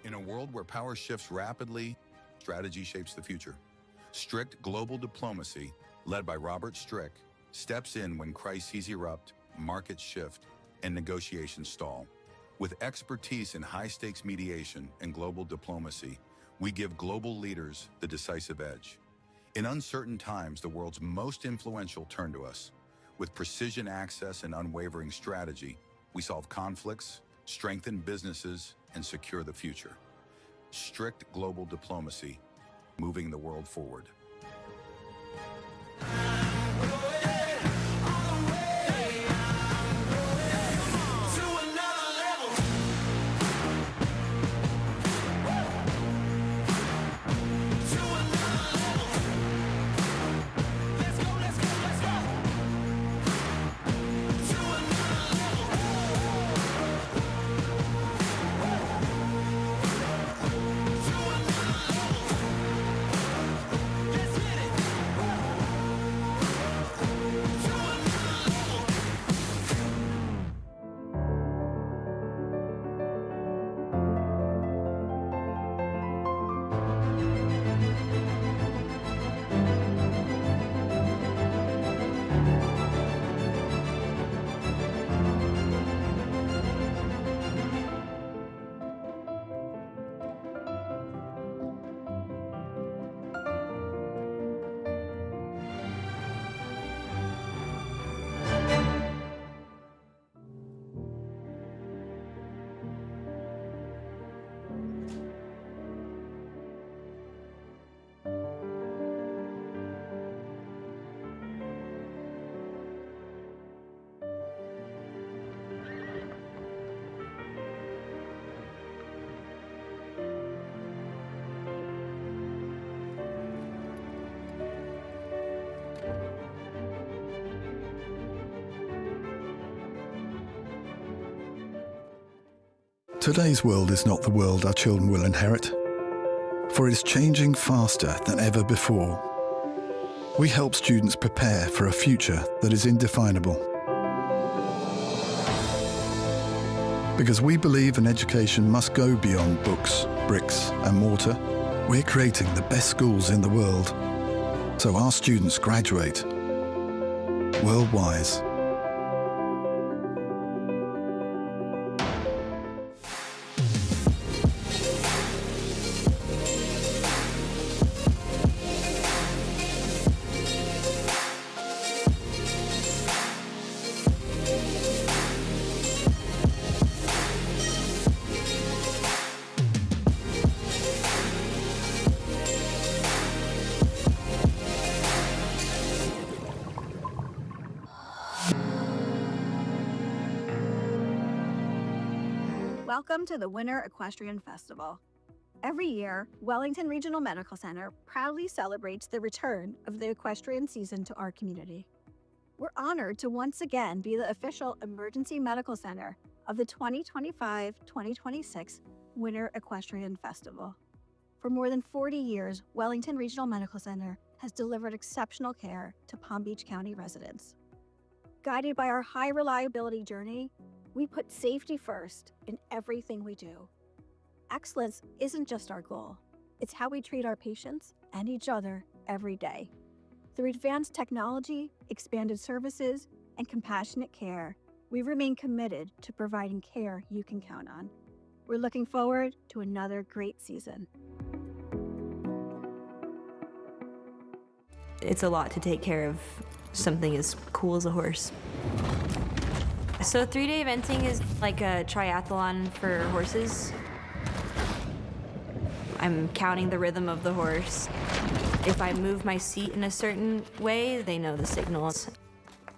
In a world where power shifts rapidly, strategy shapes the future. Strict global diplomacy, led by Robert Strick, steps in when crises erupt, markets shift, and negotiations stall. With expertise in high-stakes mediation and global diplomacy, we give global leaders the decisive edge. In uncertain times, the world's most influential turn to us. With precision access and unwavering strategy, we solve conflicts, strengthen businesses, and secure the future. Strict global diplomacy, moving the world forward. Today's world is not the world our children will inherit, for it is changing faster than ever before. We help students prepare for a future that is indefinable. Because we believe an education must go beyond books, bricks and mortar, we're creating the best schools in the world, so our students graduate world-wise. Welcome to the Winter Equestrian Festival. Every year, Wellington Regional Medical Center proudly celebrates the return of the equestrian season to our community. We're honored to once again be the official emergency medical center of the 2025-2026 Winter Equestrian Festival. For more than 40 years, Wellington Regional Medical Center has delivered exceptional care to Palm Beach County residents. Guided by our high reliability journey, we put safety first in everything we do. Excellence isn't just our goal, it's how we treat our patients and each other every day. Through advanced technology, expanded services, and compassionate care, we remain committed to providing care you can count on. We're looking forward to another great season. It's a lot to take care of something as cool as a horse. So 3-day eventing is like a triathlon for horses. I'm counting the rhythm of the horse. If I move my seat in a certain way, they know the signals.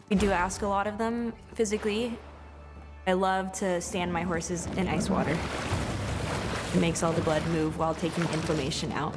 We do ask a lot of them physically. I love to stand my horses in ice water. It makes all the blood move while taking inflammation out.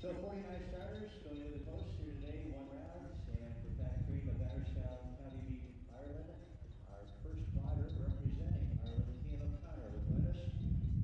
So 49 starters going to the post here today, one round, and for Pat Cream of Batterstown County beat Ireland. Our first rider representing Ireland, Cian O'Connor, will join us.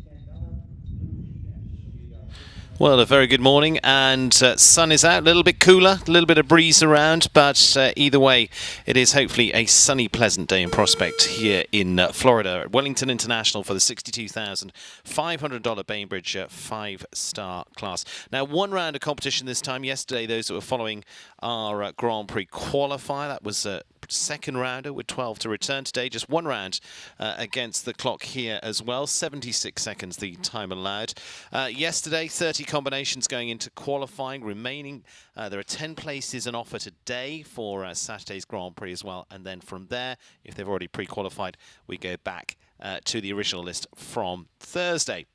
$10 blue PS. So we are Well, a very good morning, and sun is out, a little bit cooler, a little bit of breeze around, but either way, it is hopefully a sunny, pleasant day in prospect here in Florida at Wellington International for the $62,500 Bainbridge 5-star class. Now, one round of competition this time. Yesterday, those that were following our Grand Prix qualifier, that was second rounder with 12 to return. Today, just one round against the clock here as well. 76 seconds the time allowed. Yesterday, 30 combinations going into qualifying remaining. There are 10 places on offer today for Saturday's Grand Prix as well. And then from there, if they've already pre-qualified, we go back to the original list from Thursday.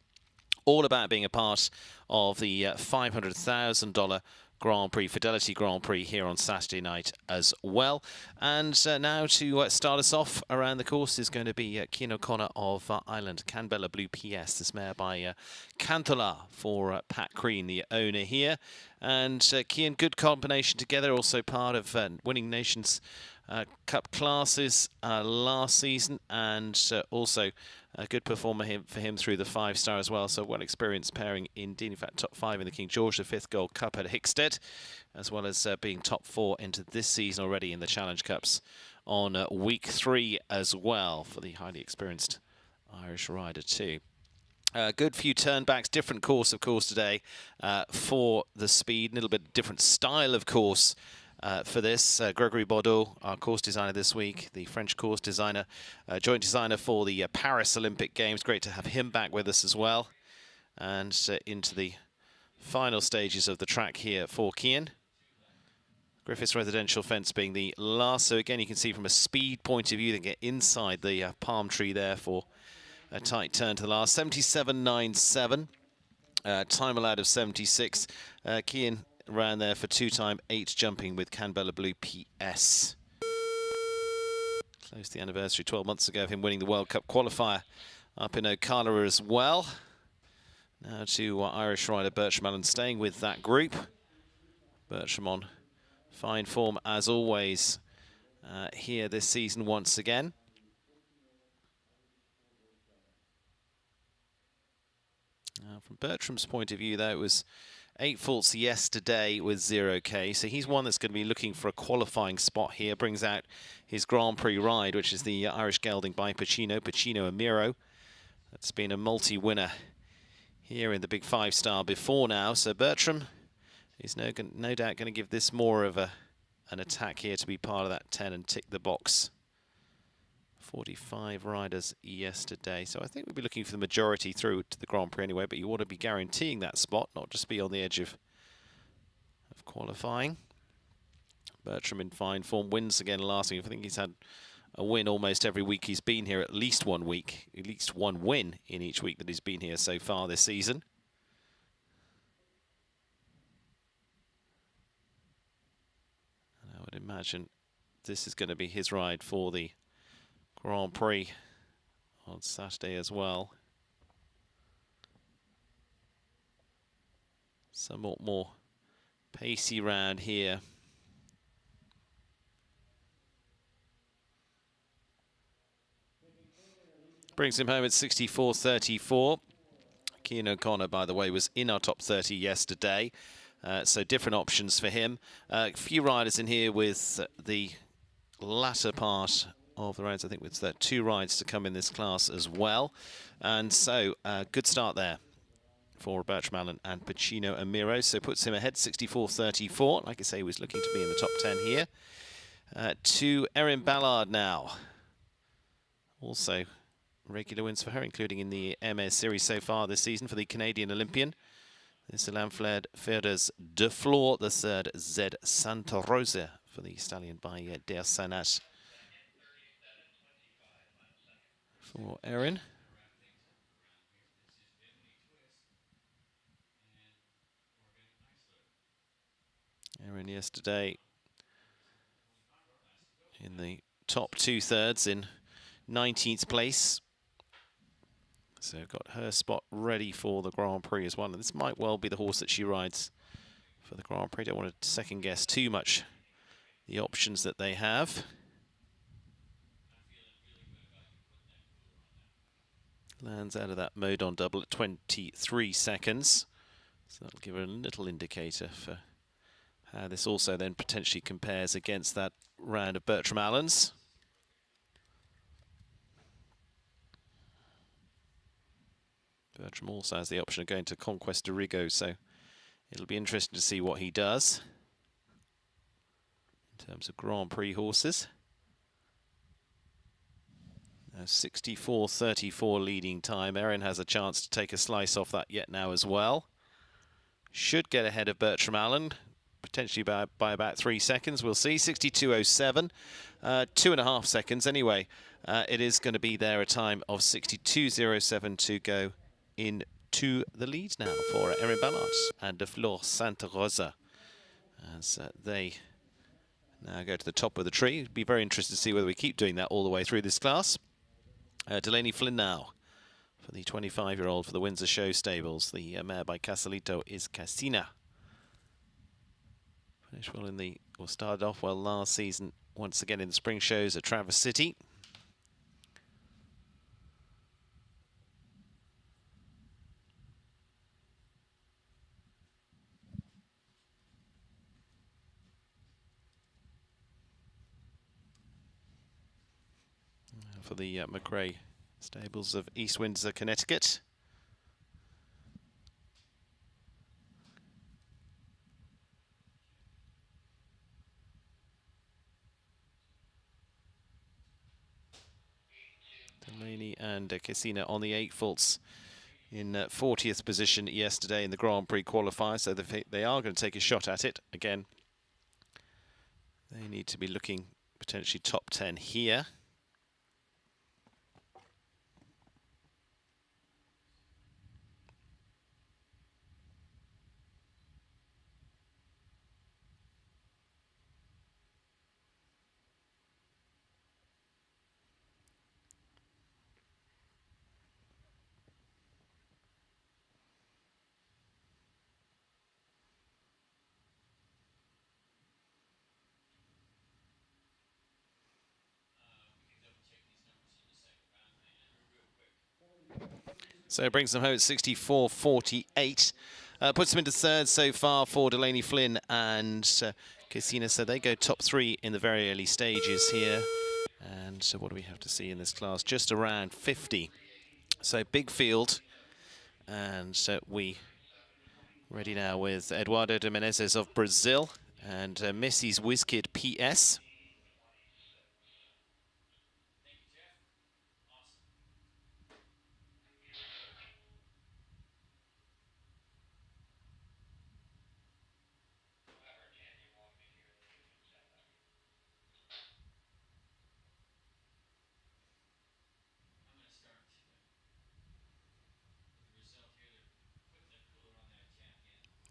All about being a part of the $500,000 Grand Prix, Fidelity Grand Prix here on Saturday night as well. And now to start us off around the course is going to be Cian O'Connor of Ireland, Canbella Blue PS, this mare by Canthola for Pat Crean, the owner here. And Cian, good combination together, also part of winning Nations Cup classes last season, and also a good performer for him through the 5-star as well. So well-experienced pairing indeed. In fact, top 5 in the King George V Gold Cup at Hickstead, as well as being top 4 into this season already in the Challenge Cups on week 3 as well for the highly experienced Irish rider too. Good few turnbacks, different course of course today for the speed, a little bit different style of course. For this, Gregory Bordeaux, our course designer this week, the French course designer, joint designer for the Paris Olympic Games. Great to have him back with us as well. And into the final stages of the track here for Cian. Griffiths Residential Fence being the last. So again, you can see from a speed point of view, they get inside the palm tree there for a tight turn to the last. 77.97, time allowed of 76. Cian ran there for 2-time 8 jumping with Canbella Blue PS. Close to the anniversary 12 months ago of him winning the World Cup qualifier up in Ocala as well. Now to Irish rider Bertram Allen staying with that group. Bertram on fine form as always here this season once again. Now from Bertram's point of view though, it was 8 faults yesterday with 0K, so he's one that's going to be looking for a qualifying spot here. Brings out his Grand Prix ride, which is the Irish Gelding by Pacino Amiro. That's been a multi-winner here in the big 5-star before now. So Bertram is no doubt going to give this more of an attack here to be part of that 10 and tick the box. 45 riders yesterday, so I think we'll be looking for the majority through to the Grand Prix anyway, but you ought to be guaranteeing that spot, not just be on the edge of qualifying. Bertram in fine form, wins again last week. I think he's had a win almost every week he's been here, at least one win in each week that he's been here so far this season. And I would imagine this is going to be his ride for the Grand Prix on Saturday as well. Somewhat more pacey round here. Brings him home at 64.34. Cian O'Connor, by the way, was in our top 30 yesterday. So different options for him. A few riders in here with the latter part of the rounds, I think, with 2 rides to come in this class as well. And so, good start there for Bertram Allen and Pacino Amiro. So puts him ahead, 64.34. Like I say, he was looking to be in the top 10 here. To Erin Ballard now. Also, regular wins for her, including in the MS Series so far this season for the Canadian Olympian. This is Lanfled Ferdes de Flor, the third Z Santa Rosa for the stallion by Der Sanat. For Erin. Erin yesterday in the top 2/3 in 19th place. So got her spot ready for the Grand Prix as well. And this might well be the horse that she rides for the Grand Prix. Don't want to second guess too much the options that they have. Lands out of that mode on double at 23 seconds. So that'll give her a little indicator for how this also then potentially compares against that round of Bertram Allen's. Bertram also has the option of going to Conquest de Rigo, so it'll be interesting to see what he does in terms of Grand Prix horses. 64.34 leading time. Erin has a chance to take a slice off that yet now as well. Should get ahead of Bertram Allen, potentially by about 3 seconds. We'll see. 62.07, 2.5 seconds anyway. It is going to be there a time of 62.07 to go into the lead now for Erin Ballard and de Flor Santa Rosa as they now go to the top of the tree. It'd be very interested to see whether we keep doing that all the way through this class. Delaney Flynn now for the 25-year-old for the Windsor Show Stables. The mare by Casalito is Casina. Finished well in the, or started off well last season, once again in the spring shows at Traverse City. For the McRae Stables of East Windsor, Connecticut. Delaney and Casina on the 8 faults in 40th position yesterday in the Grand Prix qualifier, so they are going to take a shot at it again. They need to be looking potentially top 10 here. So it brings them home at 64.48. Puts them into third so far for Delaney Flynn and Casina. So they go top 3 in the very early stages here. And so what do we have to see in this class? Just around 50. So big field. And so we ready now with Eduardo de Menezes of Brazil and Mrs. Wizkid PS.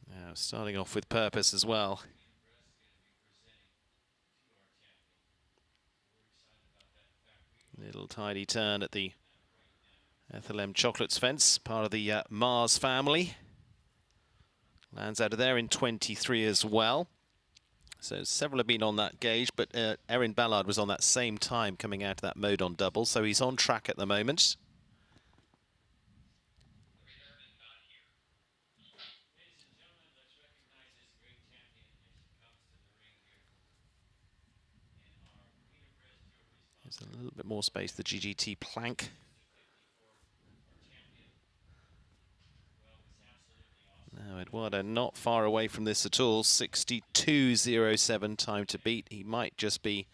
Now starting off with purpose as well. Little tidy turn at the Ethel M. Chocolates fence, part of the Mars family. Lands out of there in 23 as well. So several have been on that gauge, but Erin Ballard was on that same time coming out of that mode on double, so he's on track at the moment. There's a little bit more space, the GGT plank. Now Eduardo not far away from this at all, 62.07 time to beat. He might just be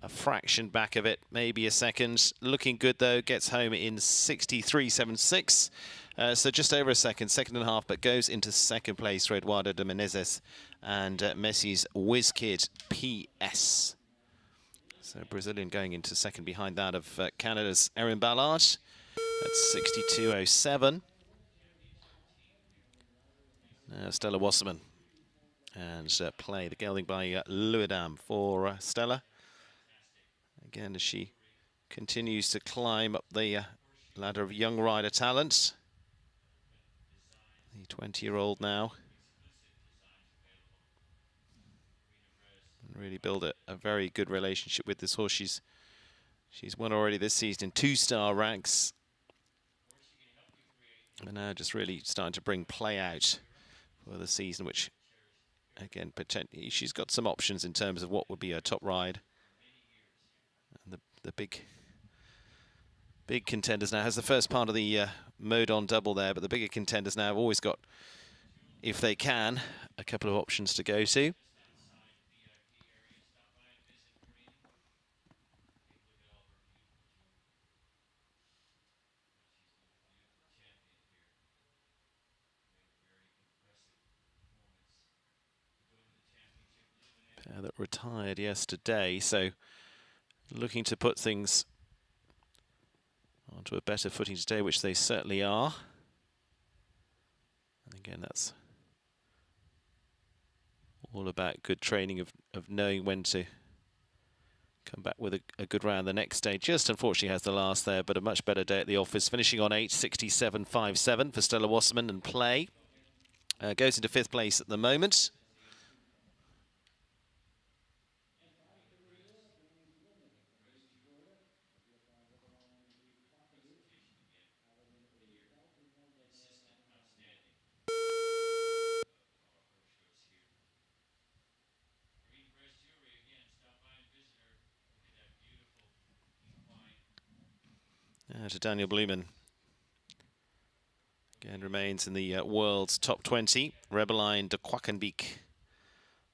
a fraction back of it, maybe a second. Looking good though, gets home in 63.76. So just over a second, second and a half, but goes into second place for Eduardo de Menezes and Messi's Wizkid PS. So Brazilian going into second behind that of Canada's Erin Ballard at 62.07. Now Stella Wasserman and play the gelding by Louis-Dam for Stella. Again, as she continues to climb up the ladder of young rider talent. The 20-year-old now. and really build a very good relationship with this horse. She's won already this season in 2-star ranks. And now just really starting to bring play out for the season, which, again, potentially she's got some options in terms of what would be her top ride. And the big contenders now has the first part of the mode on double there, but the bigger contenders now have always got, if they can, a couple of options to go to. That retired yesterday, so looking to put things onto a better footing today, which they certainly are. And again, that's all about good training of knowing when to come back with a good round the next day. Just unfortunately has the last there, but a much better day at the office, finishing on 8:67.57 for Stella Wasserman and play. Goes into 5th place at the moment. To Daniel Blumen. Again, remains in the world's top 20. Rebelline de Quackenbeek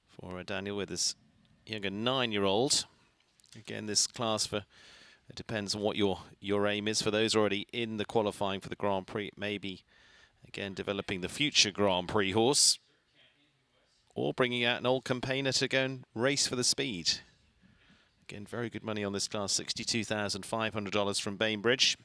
for Daniel with his younger 9-year-old. Again, this class, for it depends on what your aim is. For those already in the qualifying for the Grand Prix, it may be, again, developing the future Grand Prix horse, or bringing out an old campaigner to go and race for the speed. Again, very good money on this class, $62,500 from Bainbridge.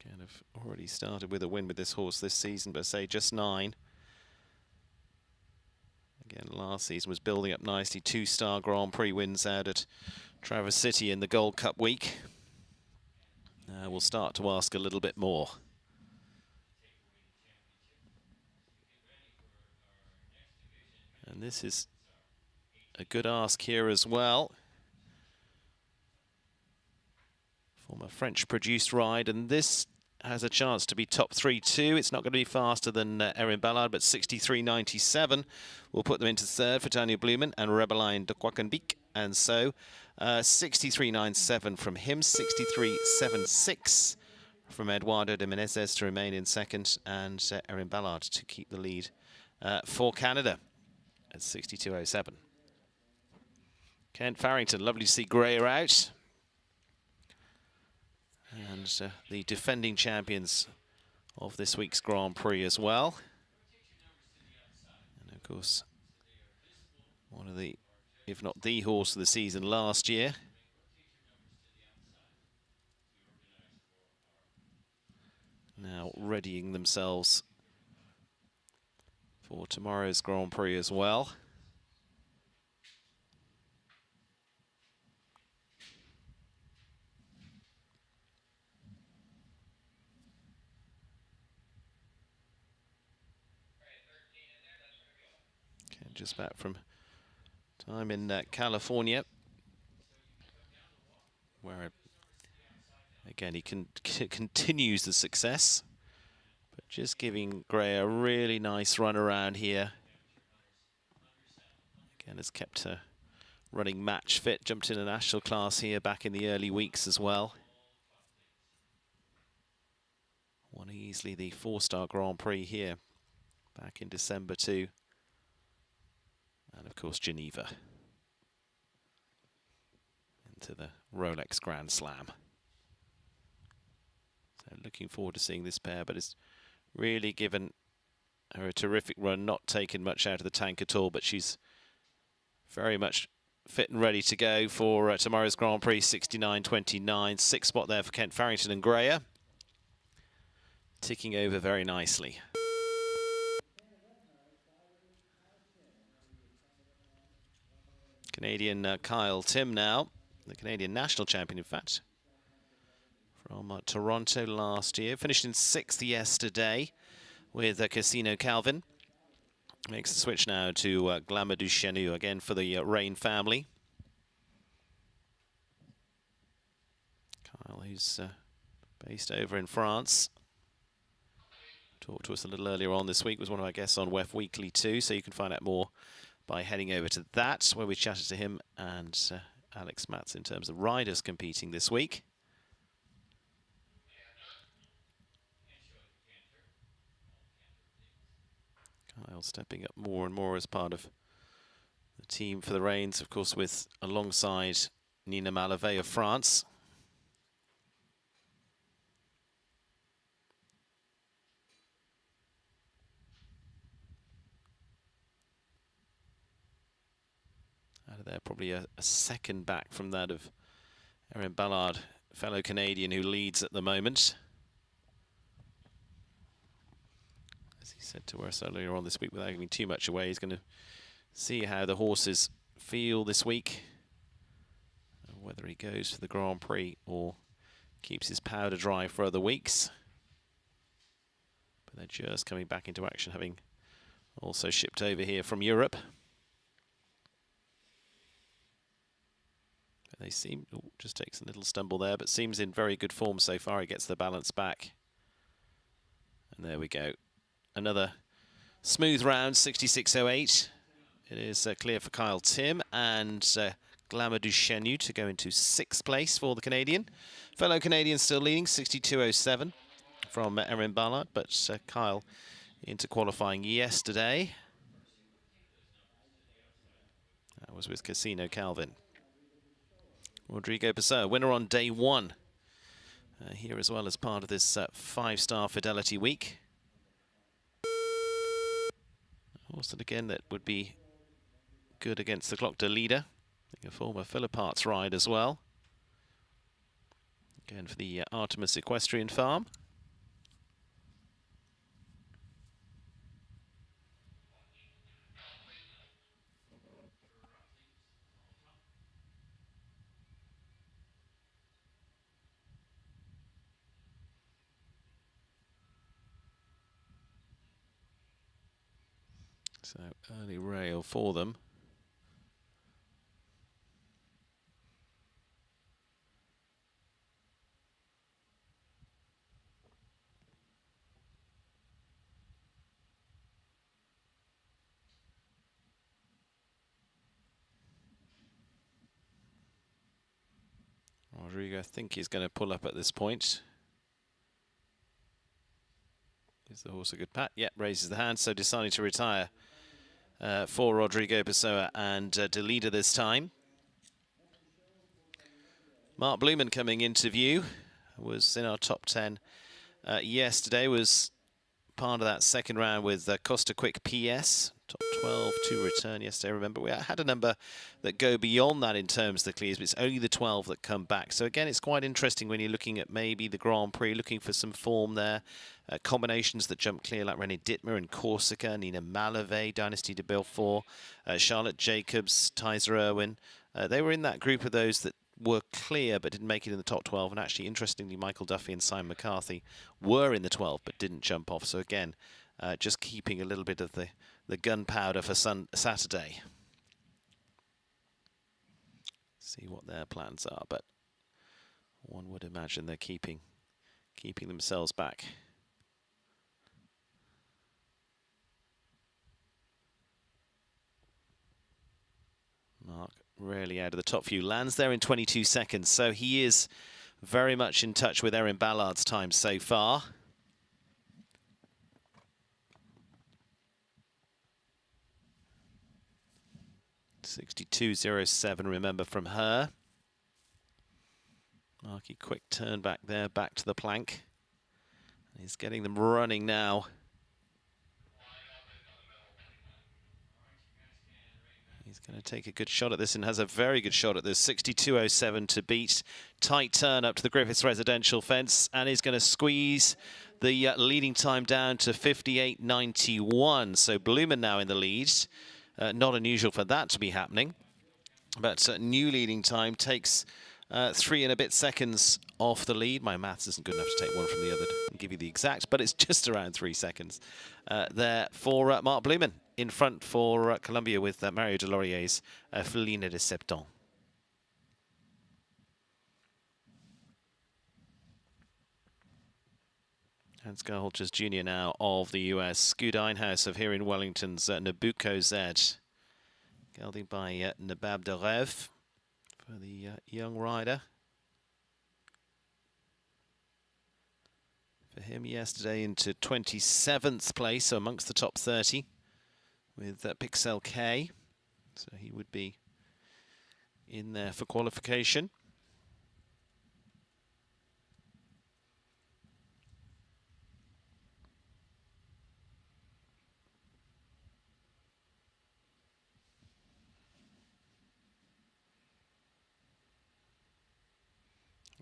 Kind of already started with a win with this horse this season, but say just 9. Again, last season was building up nicely. 2-star Grand Prix wins out at Traverse City in the Gold Cup week. We'll start to ask a little bit more. And this is a good ask here as well. From a French-produced ride, and this has a chance to be top 3 too. It's not going to be faster than Erin Ballard, but 63.97 will put them into 3rd for Daniel Blumen and Rebelline de Quackenbeek. And so 63.97 from him, 63.76 from Eduardo de Menezes to remain in 2nd, and Erin Ballard to keep the lead for Canada at 62.07. Kent Farrington, lovely to see Greer out. And the defending champions of this week's Grand Prix as well. And of course, one of the, if not the horse of the season last year. Now readying themselves for tomorrow's Grand Prix as well. Just back from time in California, where again he continues the success, but just giving Gray a really nice run around here. Again, has kept her running match fit, jumped in a national class here back in the early weeks as well. Won easily the 4-star Grand Prix here back in December too. And of course, Geneva into the Rolex Grand Slam. So looking forward to seeing this pair, but it's really given her a terrific run, not taken much out of the tank at all, but she's very much fit and ready to go for tomorrow's Grand Prix. 69.29, 6th spot there for Kent Farrington and Greer. Ticking over very nicely. Canadian Kyle Tim now, the Canadian national champion, in fact. from Toronto last year. Finished in 6th yesterday with Casino Calvin. Makes the switch now to Glamour du Chenu, again for the Rain family. Kyle, who's based over in France. Talked to us a little earlier on this week, was one of our guests on WEF Weekly too, so you can find out more by heading over to that, where we chatted to him and Alex Matz in terms of riders competing this week. Kyle stepping up more and more as part of the team for the Reins, of course, with alongside Nina Malavé of France. Out of there, probably a second back from that of Erin Ballard, fellow Canadian who leads at the moment. As he said to us earlier on this week, without giving too much away, he's going to see how the horses feel this week, and whether he goes for the Grand Prix or keeps his powder dry for other weeks. But they're just coming back into action, having also shipped over here from Europe. They seem, just takes a little stumble there, but seems in very good form so far. He gets the balance back. And there we go. Another smooth round, 66.08. It is clear for Kyle Tim and Glamour du Chenu to go into 6th place for the Canadian. Fellow Canadian still leading, 62.07 from Erin Ballard, but Kyle into qualifying yesterday. That was with Casino Calvin. Rodrigo Pessoa, winner on day 1. Here as well as part of this 5-star Fidelity Week. Also again, that would be good against the Clock de Leader. I think a former Phillip Arts ride as well. Again for the Artemis Equestrian Farm. So early rail for them. Rodrigo, I think he's going to pull up at this point. Is the horse a good pat? Yep, raises the hand, so deciding to retire for Rodrigo Pessoa and de Leader this time. Mark Blumen coming into view, was in our top 10 yesterday, was part of that second round with Costa Quick PS. Top 12 to return yesterday. Remember, we had a number that go beyond that in terms of the clears, but it's only the 12 that come back. So again, it's quite interesting when you're looking at maybe the Grand Prix, looking for some form there. Combinations that jump clear like René Dittmer and Corsica, Nina Malavé, Dynasty de Belfort, Charlotte Jacobs, Tyser Irwin. They were in that group of those that were clear but didn't make it in the top 12. And actually, interestingly, Michael Duffy and Simon McCarthy were in the 12 but didn't jump off. So again, just keeping a little bit of the gunpowder for Saturday. See what their plans are, but one would imagine they're keeping themselves back. Mark rarely out of the top few, lands there in 22 seconds, so he is very much in touch with Erin Ballard's time so far. .62.07, remember, from her. Marky, quick turn back there, back to the plank. He's getting them running now. He's going to take a good shot at this and has a very good shot at this. 62.07 to beat. Tight turn up to the Griffiths residential fence, and he's going to squeeze the leading time down to 58.91. So Blumen now in the lead. Not unusual for that to be happening, but new leading time takes 3 and a bit seconds off the lead. My maths isn't good enough to take one from the other and give you the exact, but it's just around 3 seconds there for Mark Blumen in front for Colombia with Mario Delorier's Feline de Septembre. Hans Holchers Jr. now of the US. Scoot Einhaus of here in Wellington's Nabucco Z. Gelding by Nabab Derev for the young rider. For him yesterday into 27th place, so amongst the top 30 with Pixel K. So he would be in there for qualification.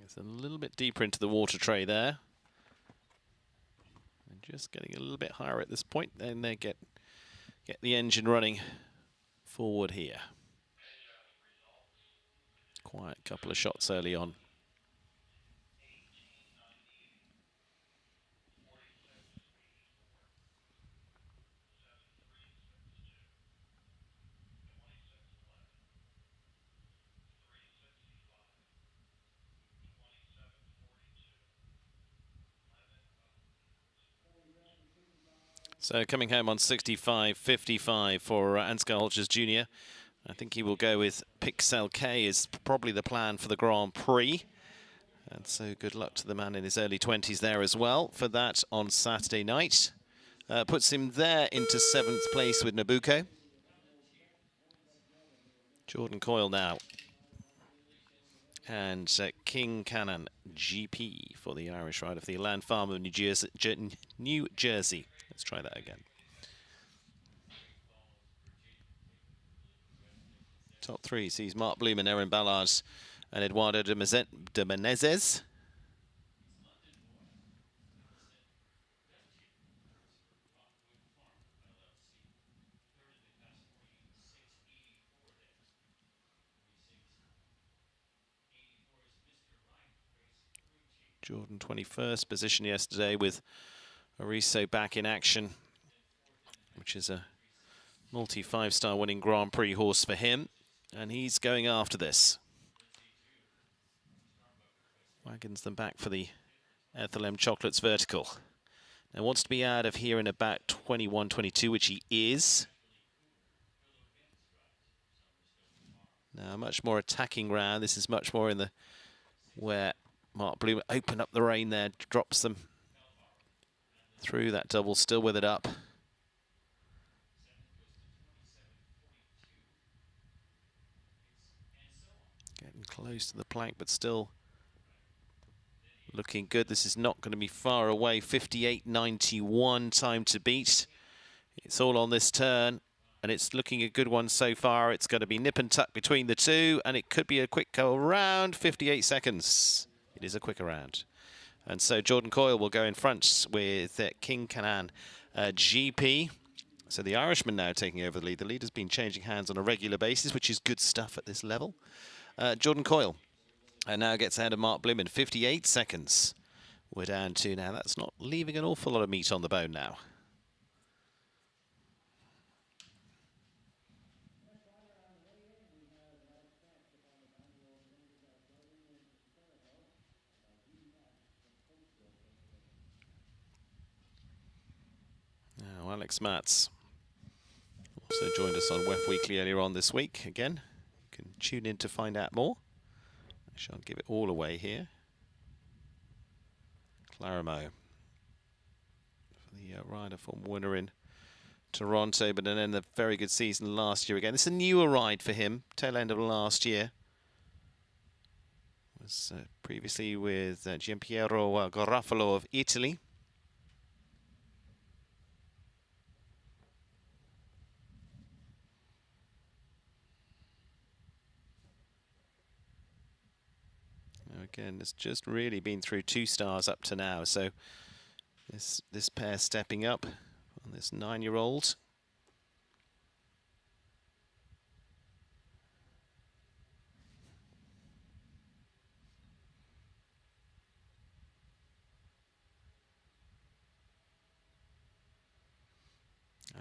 It's a little bit deeper into the water tray there. And just getting a little bit higher at this point, then they get the engine running forward here. Quiet couple of shots early on. So coming home on 65.55 for Ansgar Holchers Jr. I think he will go with Pixel K is probably the plan for the Grand Prix. And so good luck to the man in his early 20s there as well for that on Saturday night. Puts him there into 7th place with Nabucco. Jordan Coyle now. And King Cannon GP for the Irish rider for the Land Farm of New Jersey. Let's try that again. Top 3 sees Mark Blumen, Aaron Ballard and Eduardo de Menezes. Jordan 21st position yesterday with Ariso back in action, which is a multi-5-star winning Grand Prix horse for him. And he's going after this. Wagons them back for the Ethel M Chocolates vertical. Now wants to be out of here in about 21-22, which he is. Now much more attacking round. This is much more in the where Mark Blumen opened up the rein there, drops them through that double, still with it up. Getting close to the plank, but still looking good. This is not going to be far away. 58.91 time to beat. It's all on this turn, and it's looking a good one so far. It's going to be nip and tuck between the two, and it could be a quick go around. 58 seconds. It is a quicker round. And so Jordan Coyle will go in front with King Canaan GP. So the Irishman now taking over the lead. The lead has been changing hands on a regular basis, which is good stuff at this level. Jordan Coyle now gets ahead of Mark Blumen. 58 seconds we're down to now. That's not leaving an awful lot of meat on the bone now. Now, Alex Matz also joined us on WEF Weekly earlier on this week. Again, you can tune in to find out more. I shan't give it all away here. Claramo, the rider form winner in Toronto, but then a very good season last year again. It's a newer ride for him, tail end of last year. Was previously with Giampiero Garofalo of Italy. Again, it's just really been through 2 stars up to now. So this pair stepping up on this 9-year-old.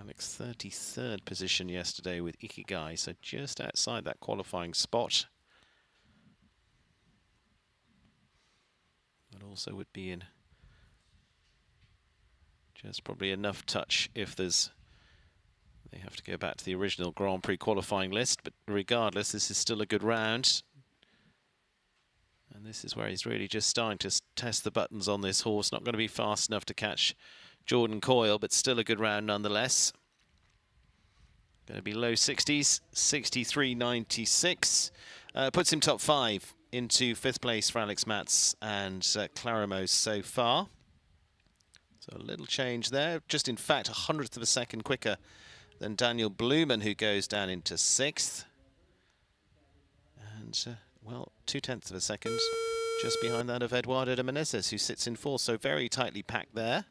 Alex 33rd position yesterday with Ikigai, so just outside that qualifying spot. But also would be in just probably enough touch if there's... They have to go back to the original Grand Prix qualifying list, but regardless, this is still a good round. And this is where he's really just starting to test the buttons on this horse. Not going to be fast enough to catch Jordan Coyle, but still a good round nonetheless. Going to be low 60s, 63.96. Puts him top 5 into 5th place for Alex Matz and Claramos so far. So a little change there. Just in fact, 100th of a second quicker than Daniel Blumen, who goes down into 6th. And, well, 0.2 of a second just behind that of Eduardo de Menezes, who sits in 4th. So very tightly packed there.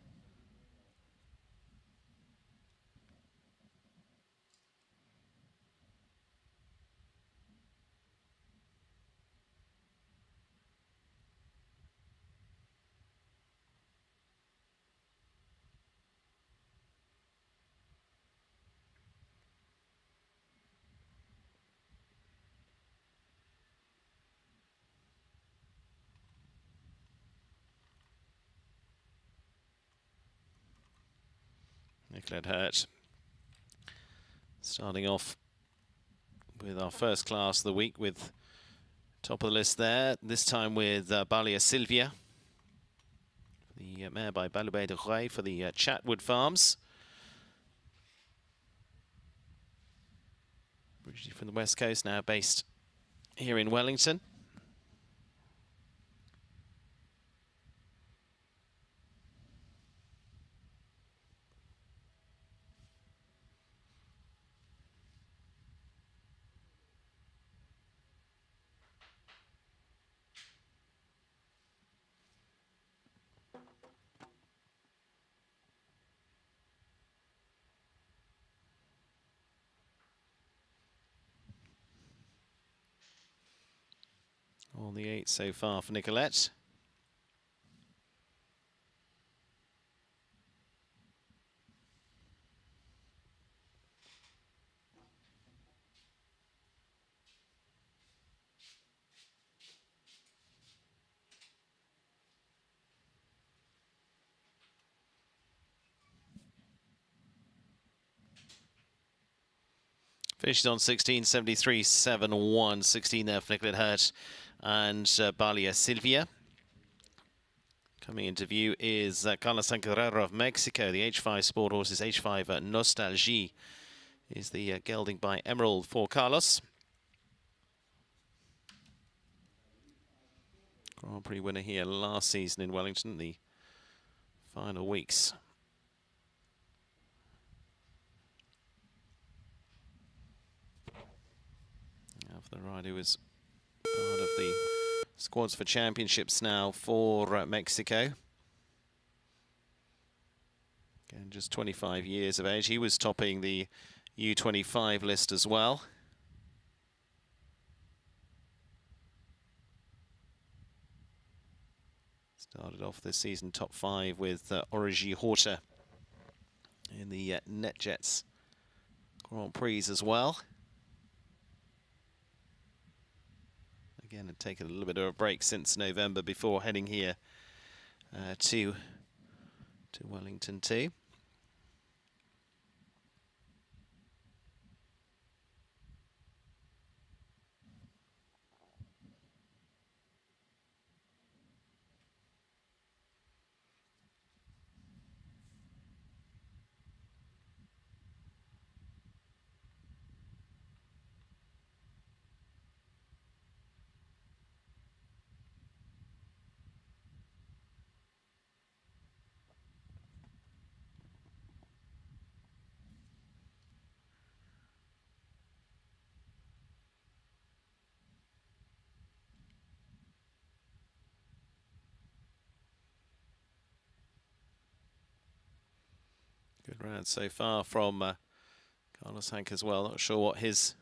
Nicolette Hurt starting off with our first class of the week with top of the list there, this time with Balia Silvia, the mare by Balubé de Ray for the Chatwood Farms. Originally from the West Coast, now based here in Wellington. All the 8 so far for Nicolette. Finishes on 16.73.71, 16 there for Nicolette Hurt and Balia Silvia. Coming into view is Carlos Sancarrero of Mexico. The H5 Sport Horses, H5 Nostalgie is the gelding by Emerald for Carlos. Grand Prix winner here last season in Wellington, the final weeks. Of the rider who was part of the squads for championships now for Mexico. Again, just 25 years of age. He was topping the U25 list as well. Started off this season top 5 with Origi Horta in the NetJets Grand Prix as well. Again, had taken a little bit of a break since November before heading here to Wellington too. Good round so far from Carlos Hank as well. Not sure what his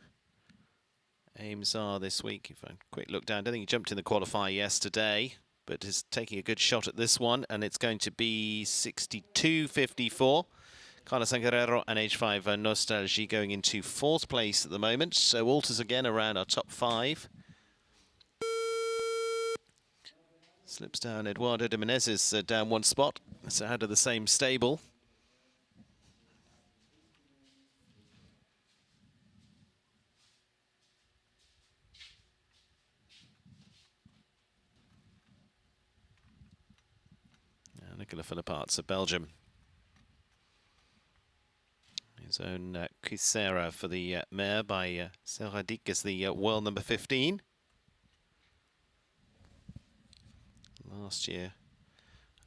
aims are this week. If I quick look down, I don't think he jumped in the qualifier yesterday, but is taking a good shot at this one, and it's going to be 62.54. Carlos Guerrero and H5 Nostalgie going into 4th place at the moment. So Walters again around our top 5. Slips down Eduardo de Menezes down 1 spot. So out of the same stable. Nicola Philipparts of Belgium. His own Quisera for the mare by Serradik as the world number 15. Last year,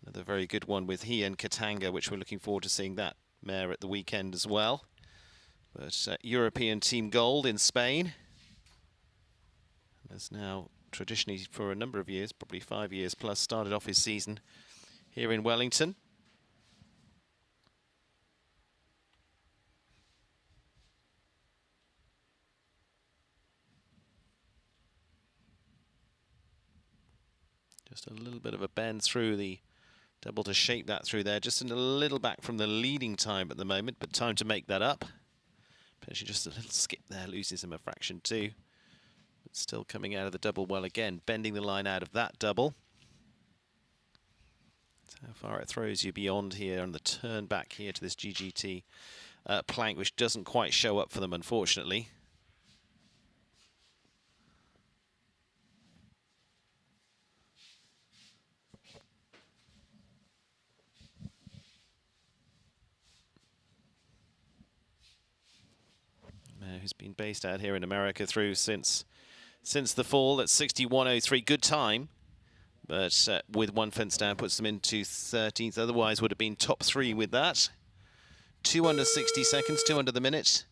another very good one with he and Katanga, which we're looking forward to seeing that mare at the weekend as well. But European team gold in Spain. Has now traditionally for a number of years, probably 5 years plus, started off his season here in Wellington. Just a little bit of a bend through the double to shape that through there. Just a little back from the leading time at the moment, but time to make that up. Potentially just a little skip there, loses him a fraction too. But still coming out of the double well again, bending the line out of that double. That's how far it throws you beyond here on the turn back here to this GGT plank, which doesn't quite show up for them, unfortunately. Who's been based out here in America through since the fall at 61.03. Good time, but with 1 fence down puts them into 13th. Otherwise would have been top 3 with that. 2 under 60 seconds, 2 under the minute.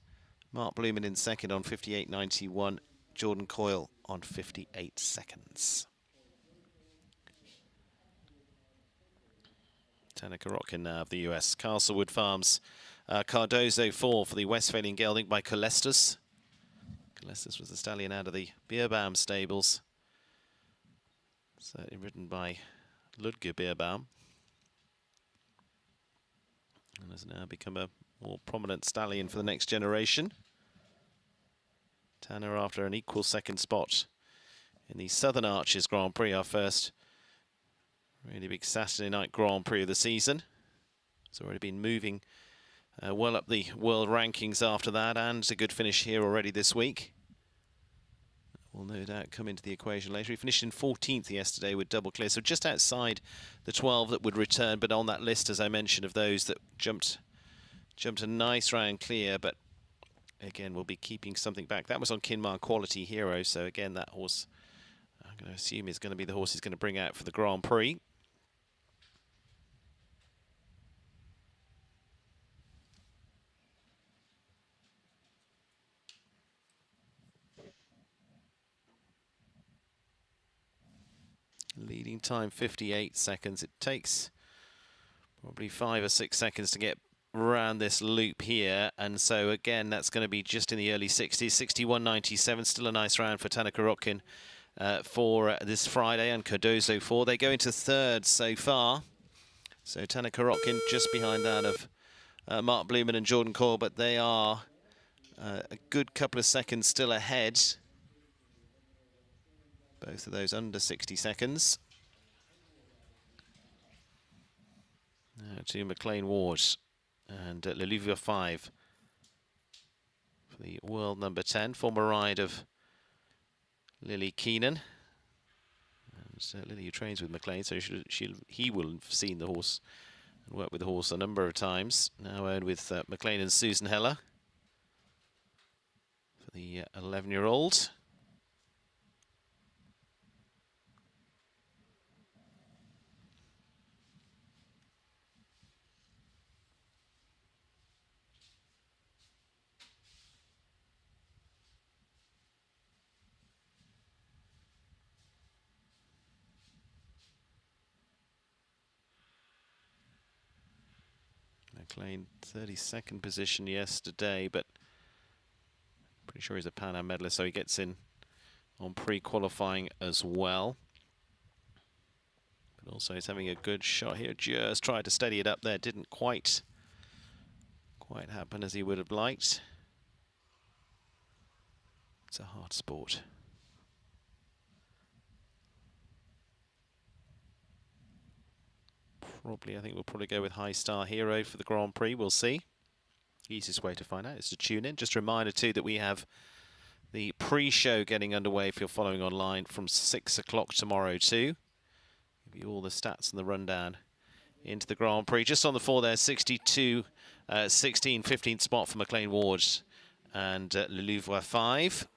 Mark Blumen in second on 58.91. Jordan Coyle on 58 seconds. Tanner Korotkin now of the US. Castlewood Farms. Cardozo 4 for the Westphalian Gelding by Colestus. Colestus was the stallion out of the Beerbaum stables. Certainly ridden by Ludger Beerbaum. And has now become a more prominent stallion for the next generation. Tanner after an equal second spot in the Southern Arches Grand Prix, our first really big Saturday night Grand Prix of the season. It's already been moving well up the world rankings after that, and a good finish here already this week. Will no doubt come into the equation later. He finished in 14th yesterday with double clear, so just outside the 12 that would return, but on that list, as I mentioned, of those that jumped a nice round clear, but again, we'll be keeping something back. That was on Kinmar Quality Hero, so again, that horse, I'm going to assume, is going to be the horse he's going to bring out for the Grand Prix. Leading time 58 seconds. It takes probably 5 or 6 seconds to get around this loop here, and so again that's going to be just in the early 60s. 61.97, still a nice round for Tanner Korotkin for this Friday, and Cardozo 4. They go into 3rd so far, so Tanner Korotkin just behind that of Mark Blumen and Jordan Coyle, but they are a good couple of seconds still ahead. Both of those under 60 seconds. Now to McLean Ward and Leluvia 5 for the world number 10, former ride of Lily Keenan. And Lily, who trains with McLean, so he will have seen the horse and worked with the horse a number of times. Now owned with McLean and Susan Heller for the 11-year-old. McLean 32nd position yesterday, but pretty sure he's a Pan Am medalist, so he gets in on pre-qualifying as well. But also he's having a good shot here. Just tried to steady it up there, didn't quite quite happen as he would have liked. It's a hard sport. I think we'll probably go with High Star Hero for the Grand Prix. We'll see. Easiest way to find out is to tune in. Just a reminder too that we have the pre-show getting underway if you're following online from 6 o'clock tomorrow too. Give you all the stats and the rundown into the Grand Prix. Just on the 4 there, 62, 16, 15th spot for McLean Ward and Le Louvre 5.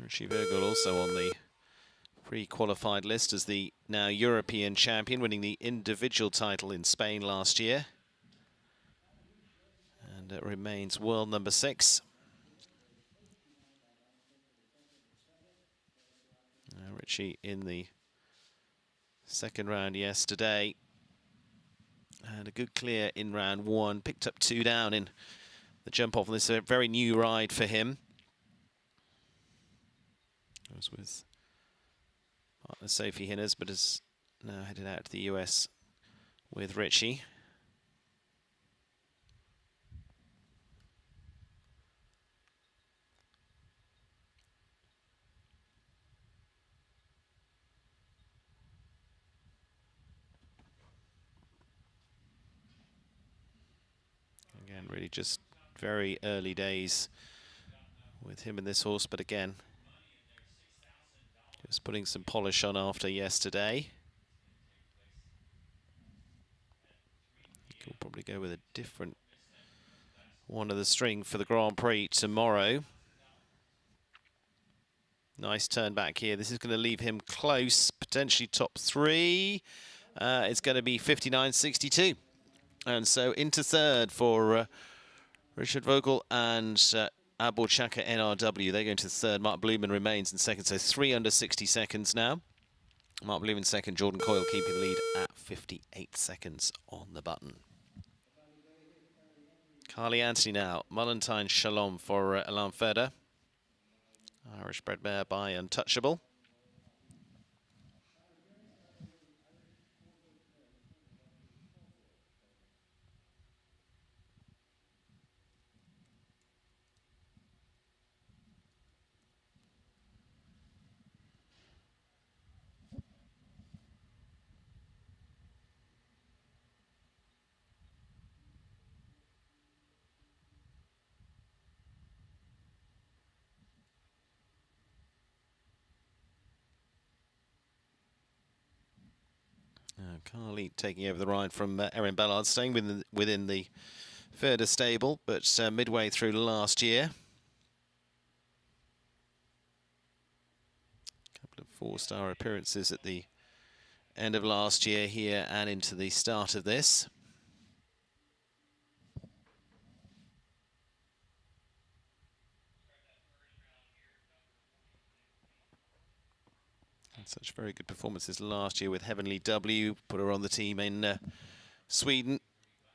Richie Virgil also on the pre-qualified list as the now European champion, winning the individual title in Spain last year. And it remains world number 6. Richie in the second round yesterday. And a good clear in round 1. Picked up 2 down in the jump off. This is a very new ride for him. Was with partner Sophie Hinners, but is now headed out to the US with Richie. Again, really just very early days with him and this horse, but again, just putting some polish on after yesterday. He'll probably go with a different one of the string for the Grand Prix tomorrow. Nice turn back here. This is going to leave him close, potentially top 3. It's going to be 59.62. And so into third for Richard Vogel and Abul Chaka NRW. They go into third. Mark Blumen remains in second, so 3 under 60 seconds now. Mark Blumen second, Jordan Coyle keeping the lead at 58 seconds on the button. Carly Anthony now, Mullentine Shalom for Alain Ferder. Irish bred mare by Untouchable. Carly taking over the ride from Erin Ballard, staying within the Ferder stable, but midway through last year. A couple of 4-star appearances at the end of last year here and into the start of this. Such very good performances last year with Heavenly W. Put her on the team in Sweden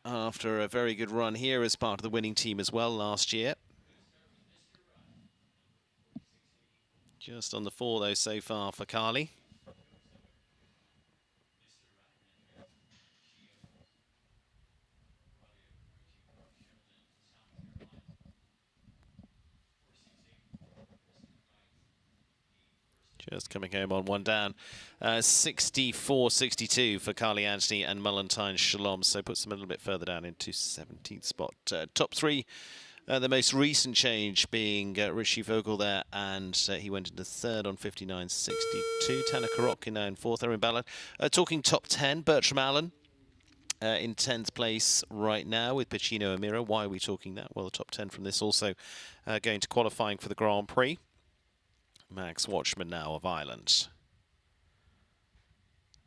after a very good run here as part of the winning team as well last year. Just on the 4 though so far for Carly. Just coming home on 1 down. 64.62 for Carly Anthony and Mullentine Shalom. So puts them a little bit further down into 17th spot. Top 3, the most recent change being Richie Vogel there. And he went into 3rd on 59.62. Tana Karotkin now in 4th. Erin Ballard. Talking top 10, Bertram Allen. In 10th place right now with Pacino Amira. Why are we talking that? Well, the top 10 from this also going to qualifying for the Grand Prix. Max Watchman now of Ireland.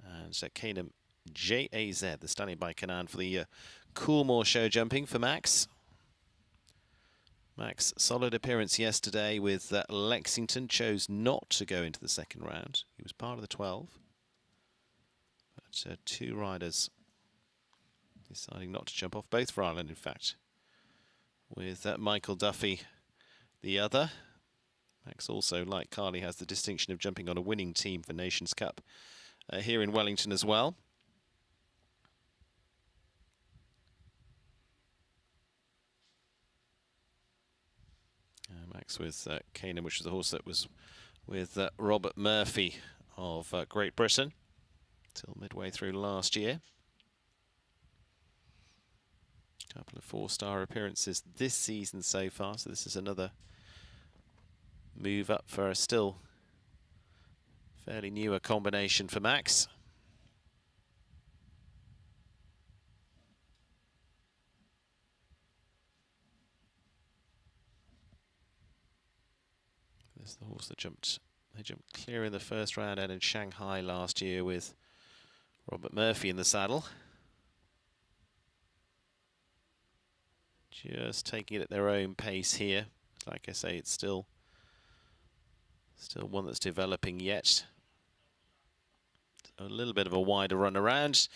And so Canum JAZ, the stallion by Canaan for the Coolmore show jumping for Max. Max, solid appearance yesterday with Lexington. Chose not to go into the second round. He was part of the 12. But 2 riders deciding not to jump off, both for Ireland, in fact. With Michael Duffy, the other. Max also, like Carly, has the distinction of jumping on a winning team for Nations Cup here in Wellington as well. Max with Canaan, which was the horse that was with Robert Murphy of Great Britain till midway through last year. A couple of 4-star appearances this season so far, so this is another move up for a still fairly newer combination for Max. This is the horse that they jumped clear in the first round out in Shanghai last year with Robert Murphy in the saddle. Just taking it at their own pace here. Like I say, it's still one that's developing yet. A little bit of a wider run around.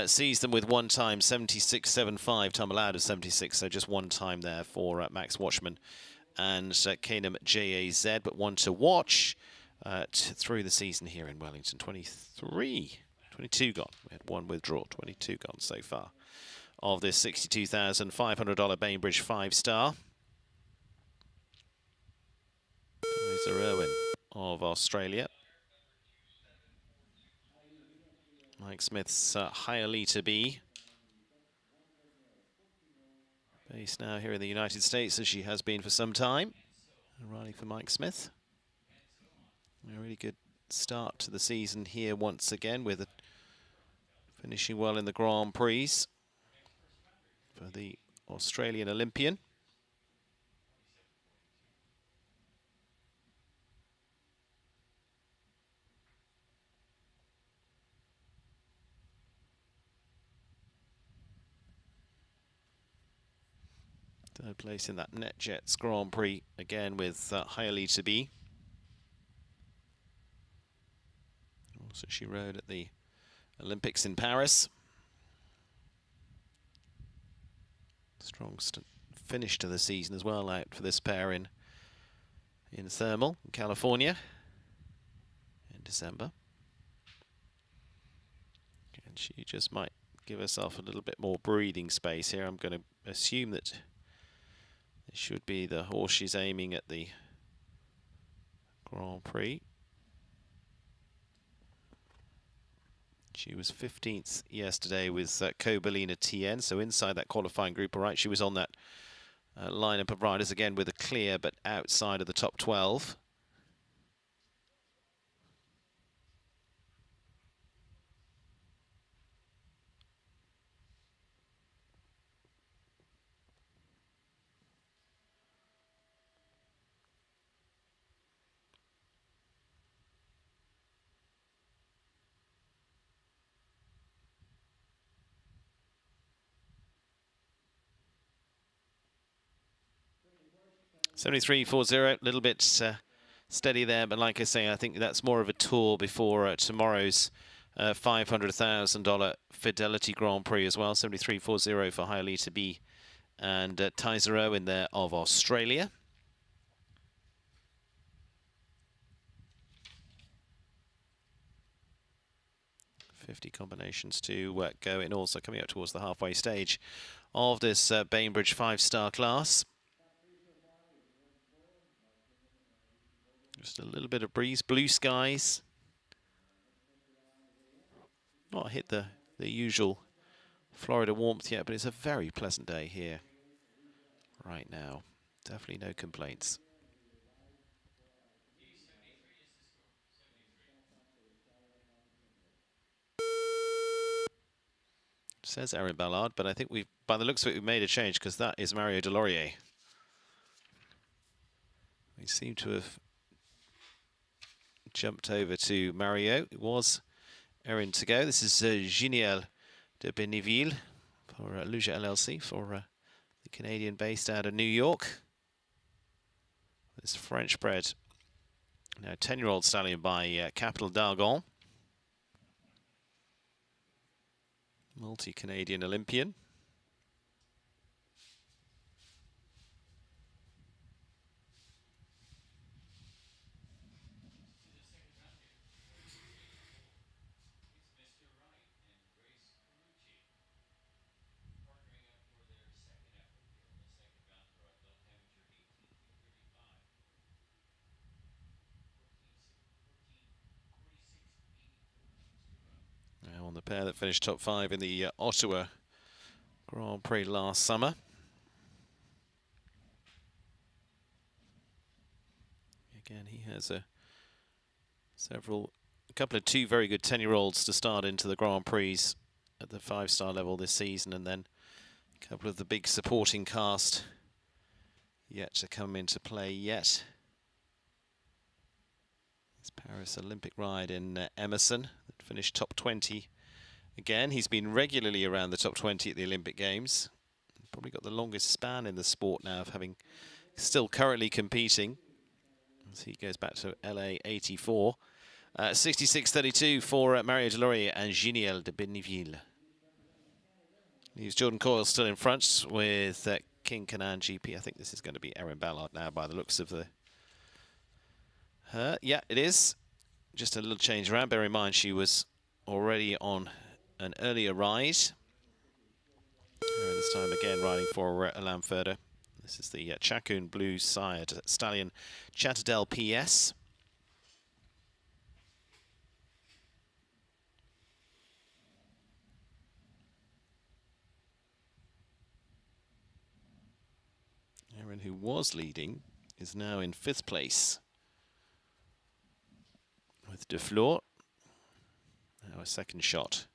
Sees them with one time, 76.75. Time allowed of 76, so just one time there for Max Watchman and Canaan JAZ, but one to watch through the season here in Wellington. 22 gone. We had one withdraw, 22 gone so far of this $62,500 Bainbridge 5-star. Kaiser Irwin of Australia. Mike Smith's Hialeah B. Based now here in the United States, as she has been for some time. Riding for Mike Smith. A really good start to the season here once again, with finishing well in the Grand Prix for the Australian Olympian. Third place in that NetJets Grand Prix, again with Hialeah B. Also, she rode at the Olympics in Paris. Strong finish to the season as well out for this pair in Thermal, in California, in December. And she just might give herself a little bit more breathing space here. I'm going to assume that it should be the horse she's aiming at the Grand Prix. She was 15th yesterday with Cobalina TN, so inside that qualifying group, all right. She was on that lineup of riders again with a clear, but outside of the top 12. $73.40, a little bit steady there, but like I say, I think that's more of a tour before tomorrow's $500,000 Fidelity Grand Prix as well. $73.40 for Hialeah B and Kaiser Irwin there of Australia. $50 combinations to go in, also coming up towards the halfway stage of this Bainbridge 5-star class. Just a little bit of breeze, blue skies. Not hit the usual Florida warmth yet, but it's a very pleasant day here right now. Definitely no complaints. Says Erin Ballard, but I think by the looks of it, we've made a change, because that is Mario Delorier. We seem to have jumped over to Mario. It was Erin to go. This is Giniel de Beniville for Luja LLC, for the Canadian based out of New York. This French bred, now 10-year-old stallion by Capital d'Argon. Multi-Canadian Olympian. the pair that finished top 5 in the Ottawa Grand Prix last summer. Again, he has a couple of 2 very good 10-year-olds to start into the Grand Prix at the 5-star level this season, and then a couple of the big supporting cast yet to come into play yet. This Paris Olympic ride in Emerson that finished top 20 again. He's been regularly around the top 20 at the Olympic Games. Probably got the longest span in the sport now of having still currently competing. As he goes back to LA 84. 66.32 for Mario Delorier and Giniel de Beniville. Leaves Jordan Coyle still in front with King Canaan GP. I think this is going to be Erin Ballard now by the looks of the... yeah, it is. Just a little change around. Bear in mind she was already on an earlier ride. This time again riding for Alain Ferder. This is the Chacun Blue sired stallion Chatterdell PS. Erin, who was leading, is now in 5th place with De Fleur. Now a second shot.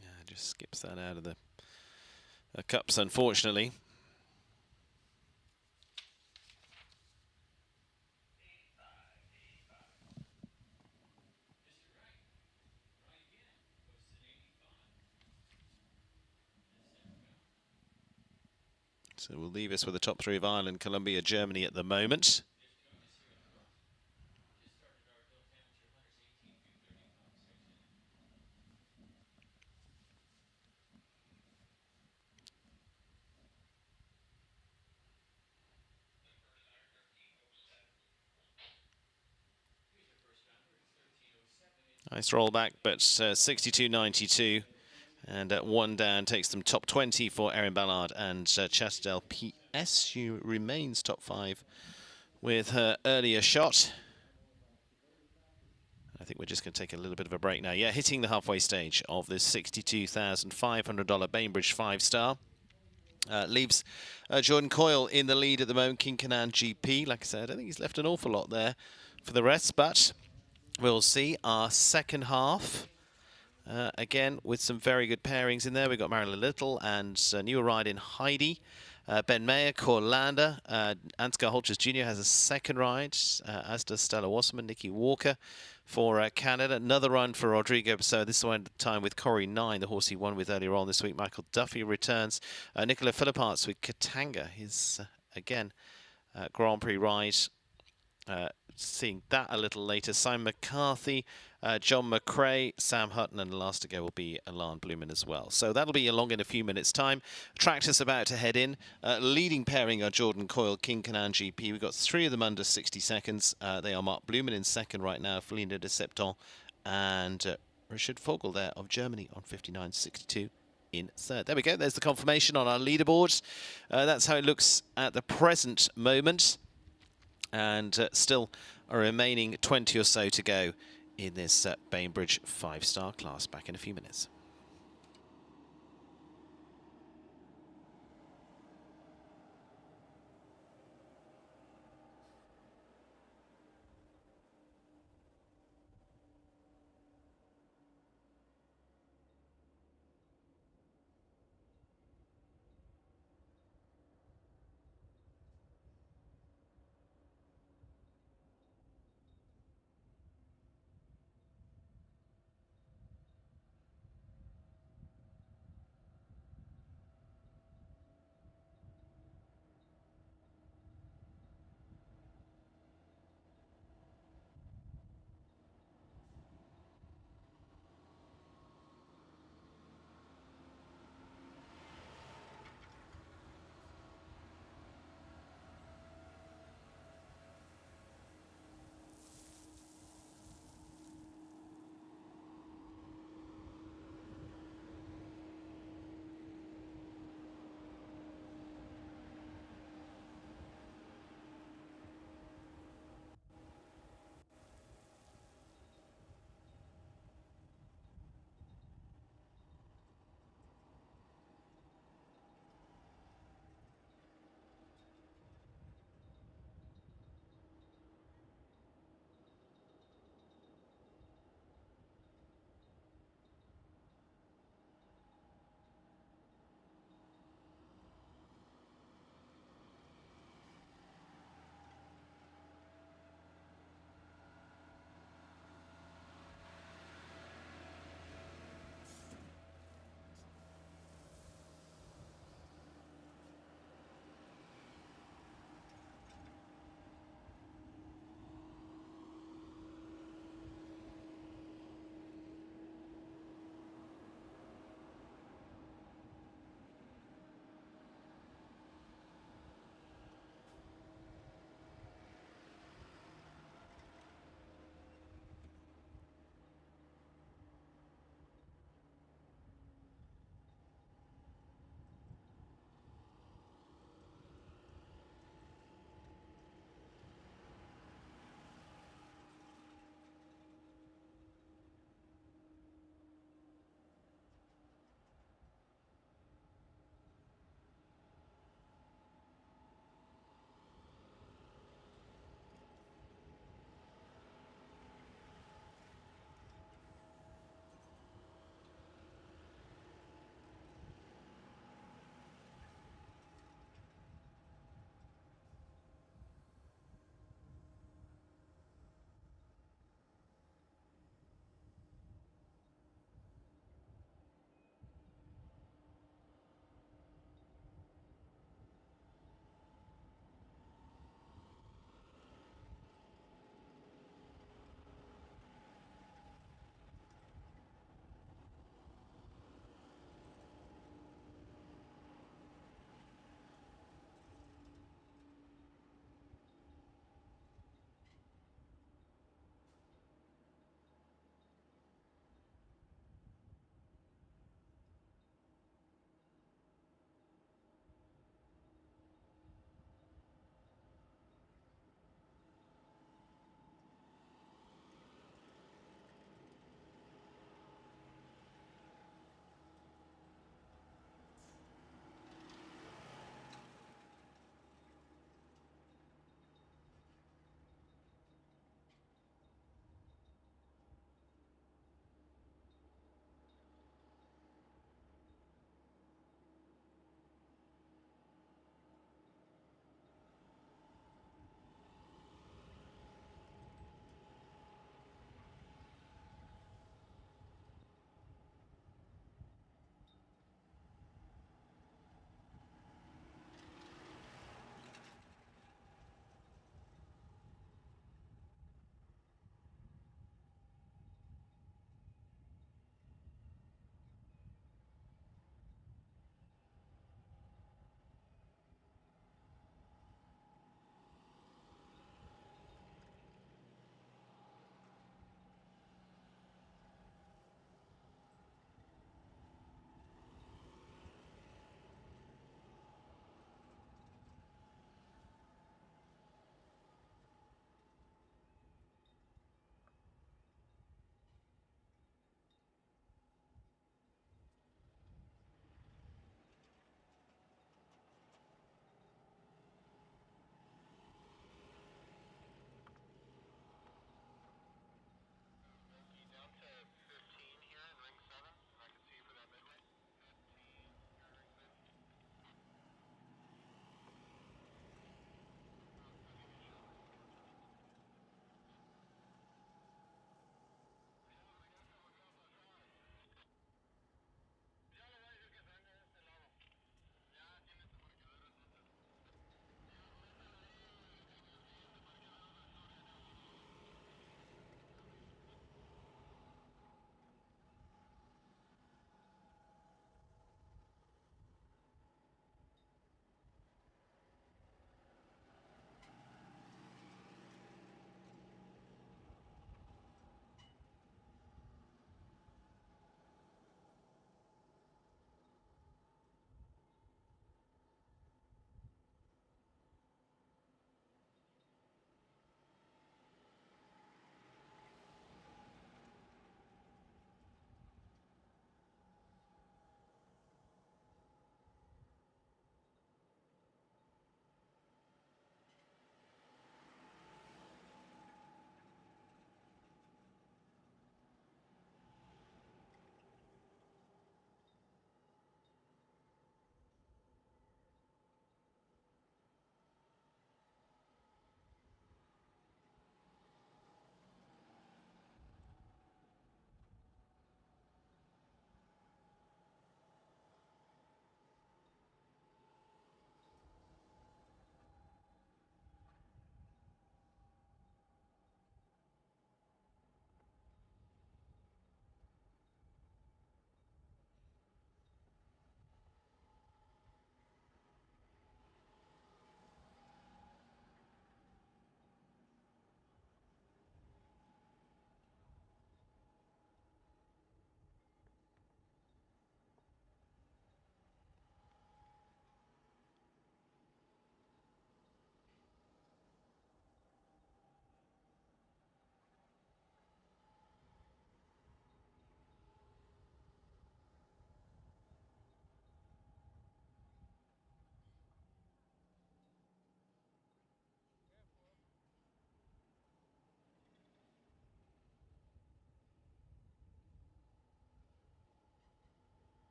Yeah, just skips that out of the cups, unfortunately. So we'll leave us with the top 3 of Ireland, Colombia, Germany at the moment. Nice roll back, but 62.92. And 1 down takes them top 20 for Erin Ballard and Chatterdell PS. She remains top 5 with her earlier shot. I think we're just going to take a little bit of a break now. Yeah, hitting the halfway stage of this $62,500 Bainbridge 5-star. Leaves Jordan Coyle in the lead at the moment. King Canaan GP. Like I said, I think he's left an awful lot there for the rest, but we'll see. Our second half. Again, with some very good pairings in there. We've got Marilyn Little and a newer ride in Heidi. Ben Mayer, Corlander. Ansgar Holters Jr. has a second ride, as does Stella Wasserman, Nikki Walker for Canada. Another run for Rodrigo. So this one time with Corey 9, the horse he won with earlier on this week. Michael Duffy returns. Nicola Philipparts with Katanga. His, again, Grand Prix ride. Seeing that a little later. Simon McCarthy, John McRae, Sam Hutton, and the last to go will be Alan Blumen as well. So that'll be along in a few minutes' time. Tractor's about to head in. Leading pairing are Jordan Coyle, King Canaan GP. We've got 3 of them under 60 seconds. They are Mark Blumen in second right now, Felina de Septon, and Richard Vogel there of Germany on 59.62 in third. There we go. There's the confirmation on our leaderboard. That's how it looks at the present moment. And still a remaining 20 or so to go in this Bainbridge 5-star class. Back in a few minutes.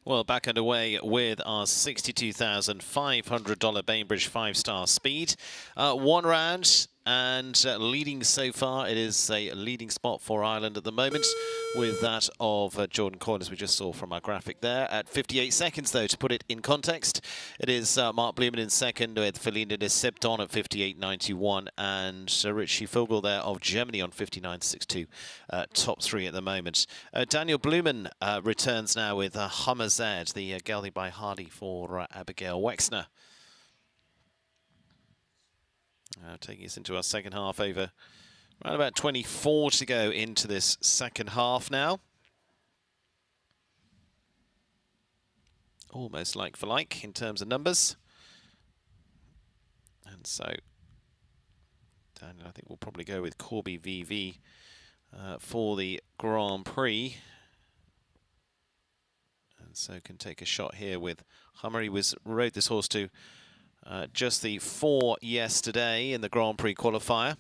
Well, back underway with our $62,500 Bainbridge 5-star speed. One round and leading so far. It is a leading spot for Ireland at the moment with that of Jordan Coyle, as we just saw from our graphic there. At 58 seconds, though, to put it in context, it is Mark Blumen in second with Felina de Septon at 58.91 and Richie Vogel there of Germany on 59.62. Top three at the moment. Daniel Blumen returns now with Hummer Z, the gelding by Hardy for Abigail Wexner. Taking us into our second half, over around about 24 to go into this second half now. Almost like for like in terms of numbers. And so, Daniel, I think we'll probably go with Corby VV for the Grand Prix. And so can take a shot here with Hummer. He rode this horse to just the 4 yesterday in the Grand Prix qualifier.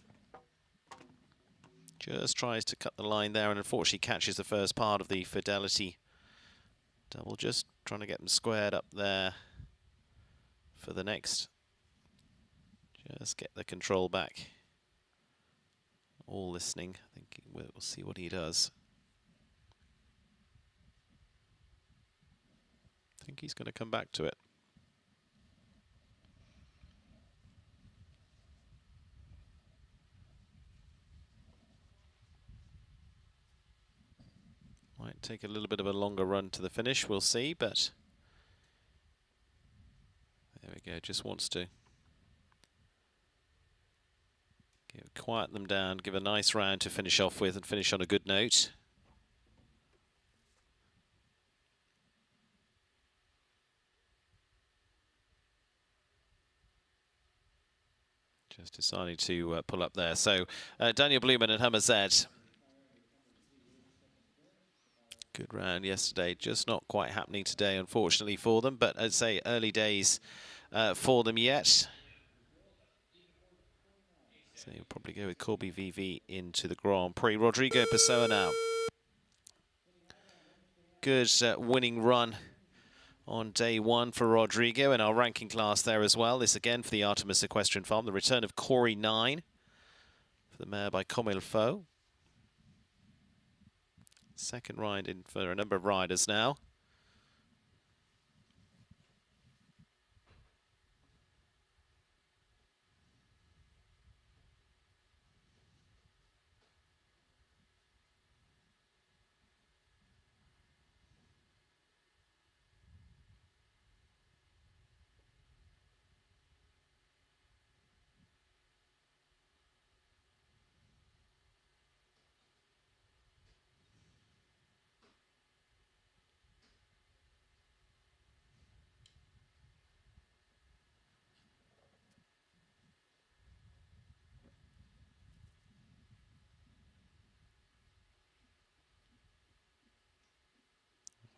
Just tries to cut the line there and unfortunately catches the first part of the Fidelity double. Just trying to get them squared up there for the next. Just get the control back. All listening. I think we'll see what he does. I think he's going to come back to it. Might take a little bit of a longer run to the finish, we'll see, but there we go, just wants to quiet them down, give a nice round to finish off with and finish on a good note. Just deciding to pull up there. So Daniel Blumen and Hummer Z. Good round yesterday, just not quite happening today, unfortunately, for them. But I'd say early days for them yet. So you'll probably go with Corby VV into the Grand Prix. Rodrigo Pessoa now. Good winning run on day one for Rodrigo in our ranking class there as well. This again for the Artemis Equestrian Farm. The return of Corey 9 for the mare by Comme il Faut. Second ride in for a number of riders now.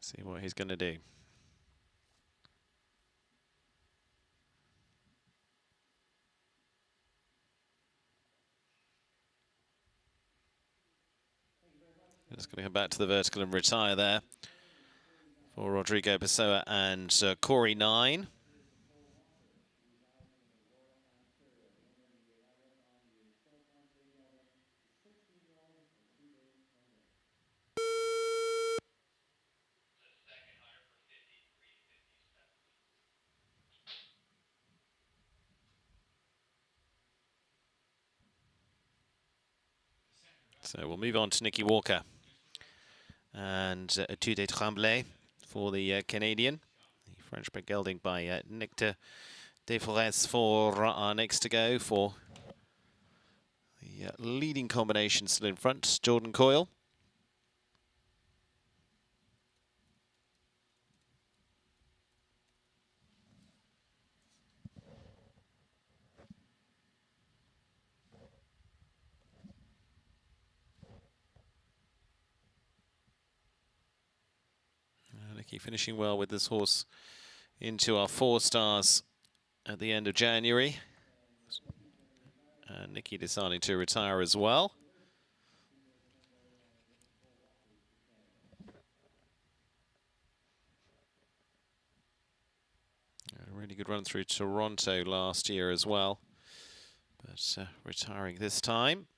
See what he's going to do. Just going to come back to the vertical and retire there for Rodrigo Pessoa and Corey 9. So we'll move on to Nicky Walker and Etude de Tremblay for the Canadian. The French bred gelding by Nick de Forest for our next to go for the leading combination still in front, Jordan Coyle. Nicky finishing well with this horse into our 4 stars at the end of January. And Nicky deciding to retire as well. Really good run through Toronto last year as well, but retiring this time.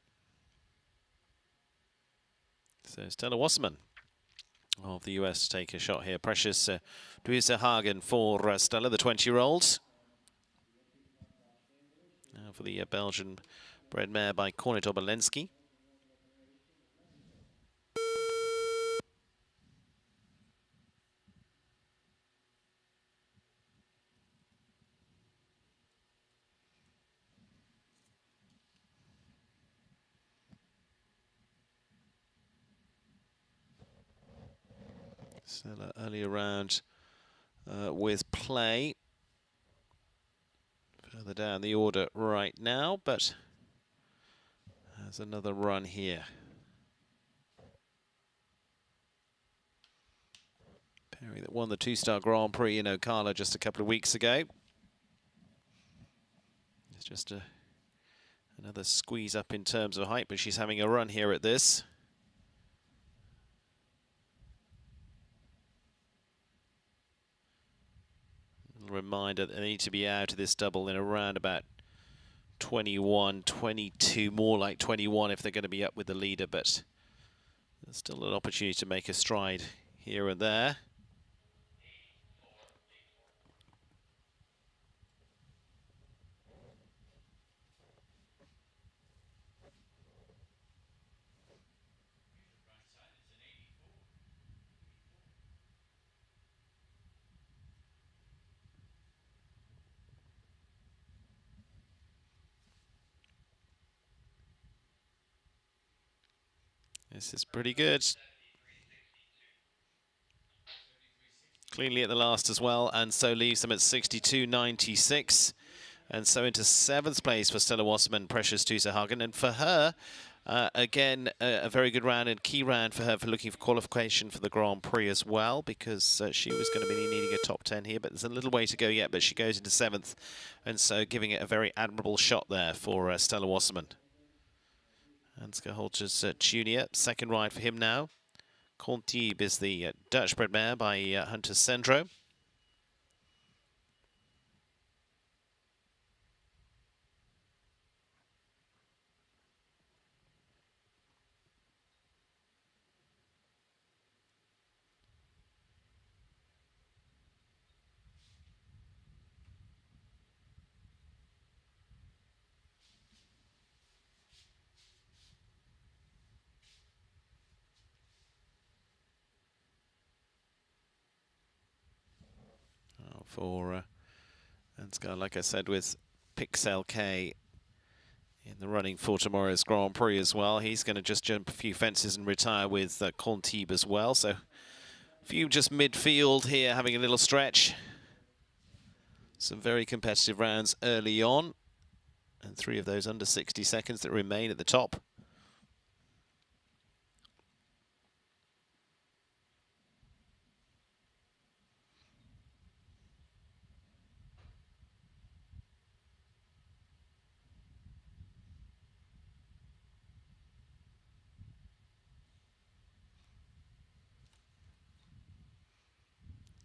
So Stella Wasserman of the US take a shot here. Precious Louisa Hagen for Stella, the 20-year-old. Now for the Belgian bred mare by Cornet Obolensky. Stella early around with play. Further down the order right now, but there's another run here. Perry that won the two-star Grand Prix in Ocala just a couple of weeks ago. It's just another squeeze up in terms of height, but she's having a run here at this. Reminder that they need to be out of this double in around about 21, 22, more like 21 if they're going to be up with the leader, but there's still an opportunity to make a stride here and there. This is pretty good. Cleanly at the last as well, and so leaves them at 62.96. And so into 7th place for Stella Wasserman, Precious Tusa Hagen. And for her, again, a very good round and key round for her for looking for qualification for the Grand Prix as well, because she was going to be needing a top 10 here, but there's a little way to go yet, but she goes into 7th, and so giving it a very admirable shot there for Stella Wasserman. Ansgar Holters Junior, second ride for him now. Contibes is the Dutch bred mare by Hunter Sendro. For Ansgar, like I said, with Pixel K in the running for tomorrow's Grand Prix as well. He's going to just jump a few fences and retire with Contibes as well. So a few just midfield here, having a little stretch. Some very competitive rounds early on, and 3 of those under 60 seconds that remain at the top.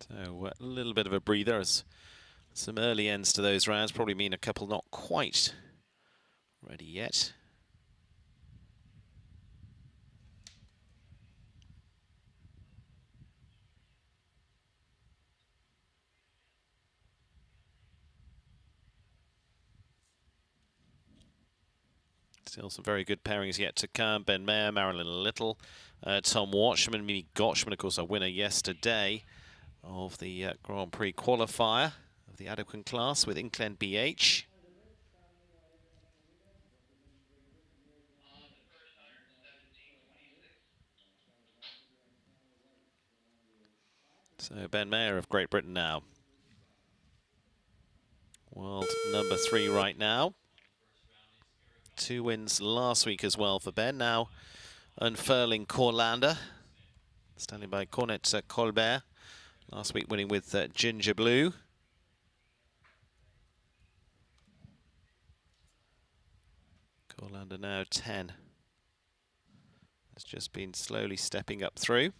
So a little bit of a breather as some early ends to those rounds probably mean a couple not quite ready yet. Still some very good pairings yet to come. Ben Mayer, Marilyn Little, Tom Watchman, Mimi Gotchman, of course, our winner yesterday of the Grand Prix qualifier of the Adequan class with Inklen BH. So Ben Mayer of Great Britain now. World number 3 right now. 2 wins last week as well for Ben. Now unfurling Corlander, standing by Cornet Colbert. Last week winning with Ginger Blue. Corlander now 10. Has just been slowly stepping up through.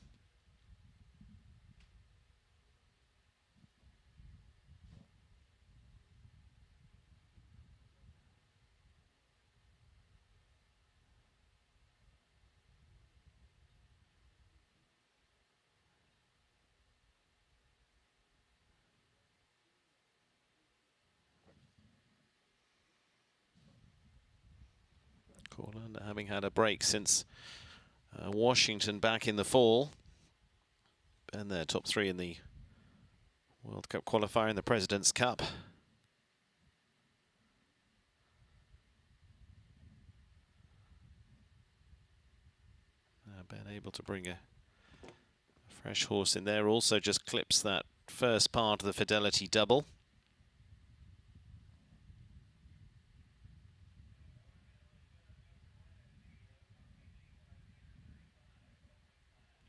and having had a break since Washington back in the fall. And they're top 3 in the World Cup qualifier in the President's Cup. Ben able to bring a fresh horse in there. Also just clips that first part of the Fidelity double.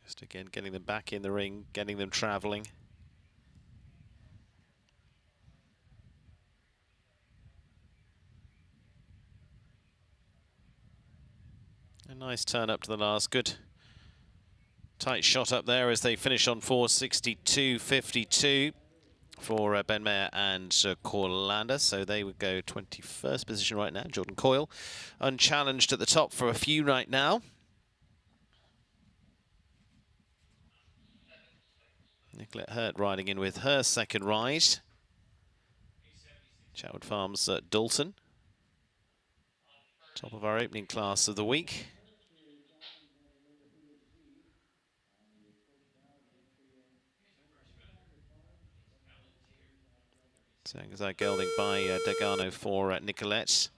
Just again getting them back in the ring, getting them travelling. A nice turn up to the last. Good tight shot up there as they finish on 4:62.52 for Ben Mayer and Corlander. So they would go 21st position right now. Jordan Coyle unchallenged at the top for a few right now. Nicolette Hurt riding in with her second ride. Chatwood Farms Dalton. Top of our opening class of the week. Sangazai gelding by Dagano for Nicolette.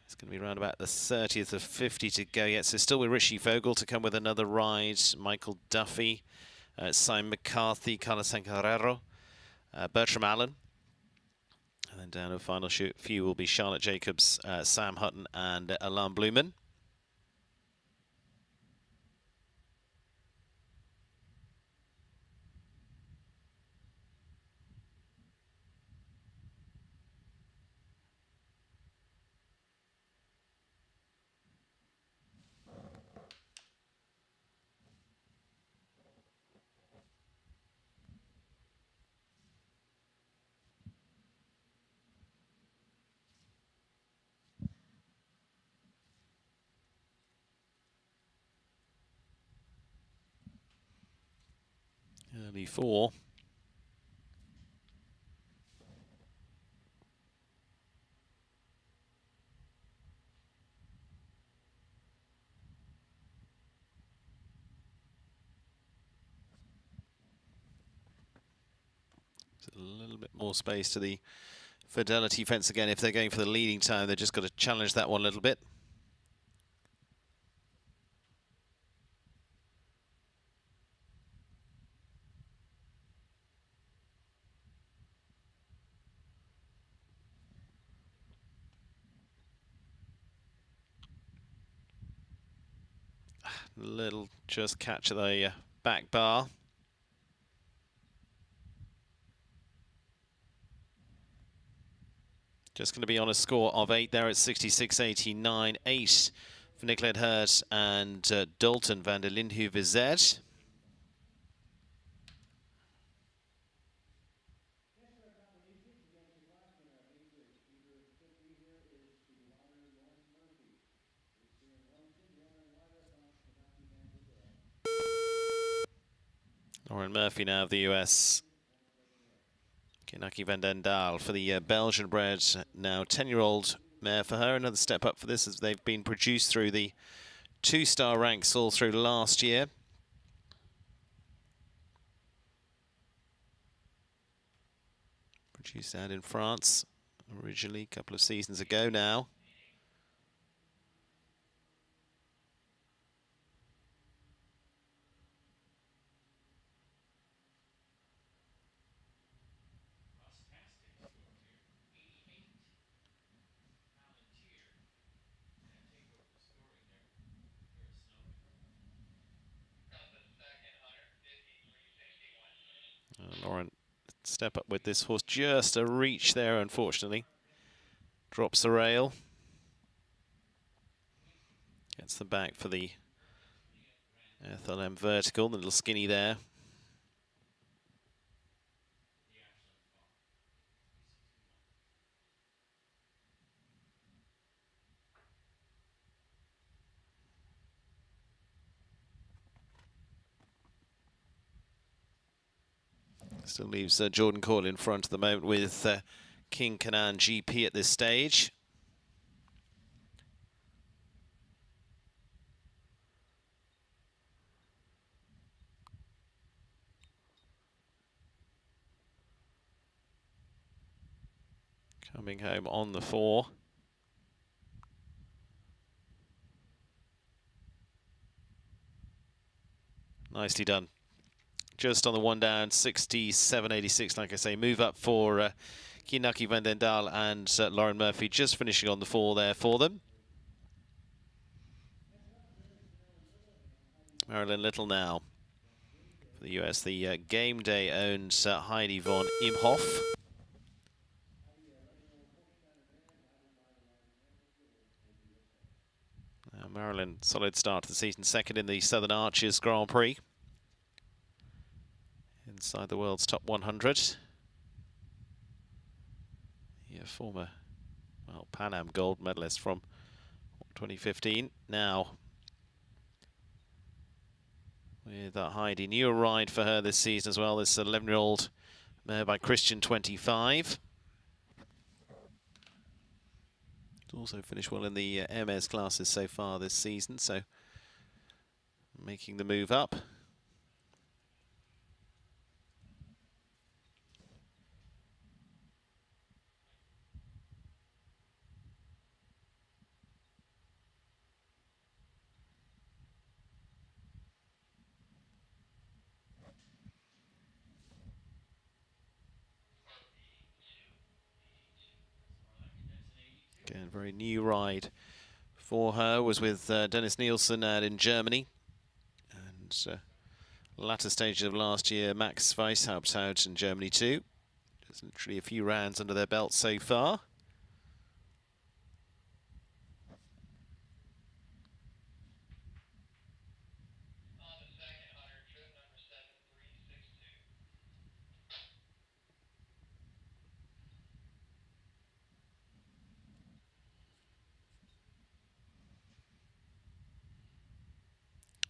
It's going to be around about the 30th of 50 to go yet. So still with Richie Vogel to come with another ride. Michael Duffy, Simon McCarthy, Carlos Sancarrero, Bertram Allen. And then down to the final few will be Charlotte Jacobs, Sam Hutton and Alan Blumen. Early 4. A little bit more space to the Fidelity fence again. If they're going for the leading time, they've just got to challenge that one a little bit. Little just catch at the back bar. Just going to be on a score of 8 there at 66.89. 8 for Nicolette Hurt and Dalton van der Lindhoeve Z. Lauren Murphy now of the US. Kenaki van den Daal for the Belgian bred, now 10-year-old mare for her. Another step up for this as they've been produced through the 2-star ranks all through last year. Produced out in France originally, a couple of seasons ago now. Lauren, step up with this horse, just a reach there, unfortunately. Drops the rail. Gets the back for the FLM vertical, the little skinny there. Still leaves Jordan Coyle in front at the moment with King Canaan GP at this stage. Coming home on the 4. Nicely done. Just on the 1 down, 67.86, like I say. Move up for Kinaki van den Daal and Lauren Murphy, just finishing on the 4 there for them. Marilyn Little now for the US. The Game Day owns Heidi von Imhoff. Marilyn, solid start to the season, second in the Southern Arches Grand Prix. Inside the world's top 100. Yeah, former, well, Pan Am gold medalist from 2015. Now, with Heidi, new ride for her this season as well. This 11-year-old mare by Christian 25. Also finished well in the MS classes so far this season, so making the move up. Again, very new ride for her, was with Dennis Nielsen in Germany. And latter stages of last year, Max Weiss helped out in Germany too. Just literally a few rounds under their belt so far.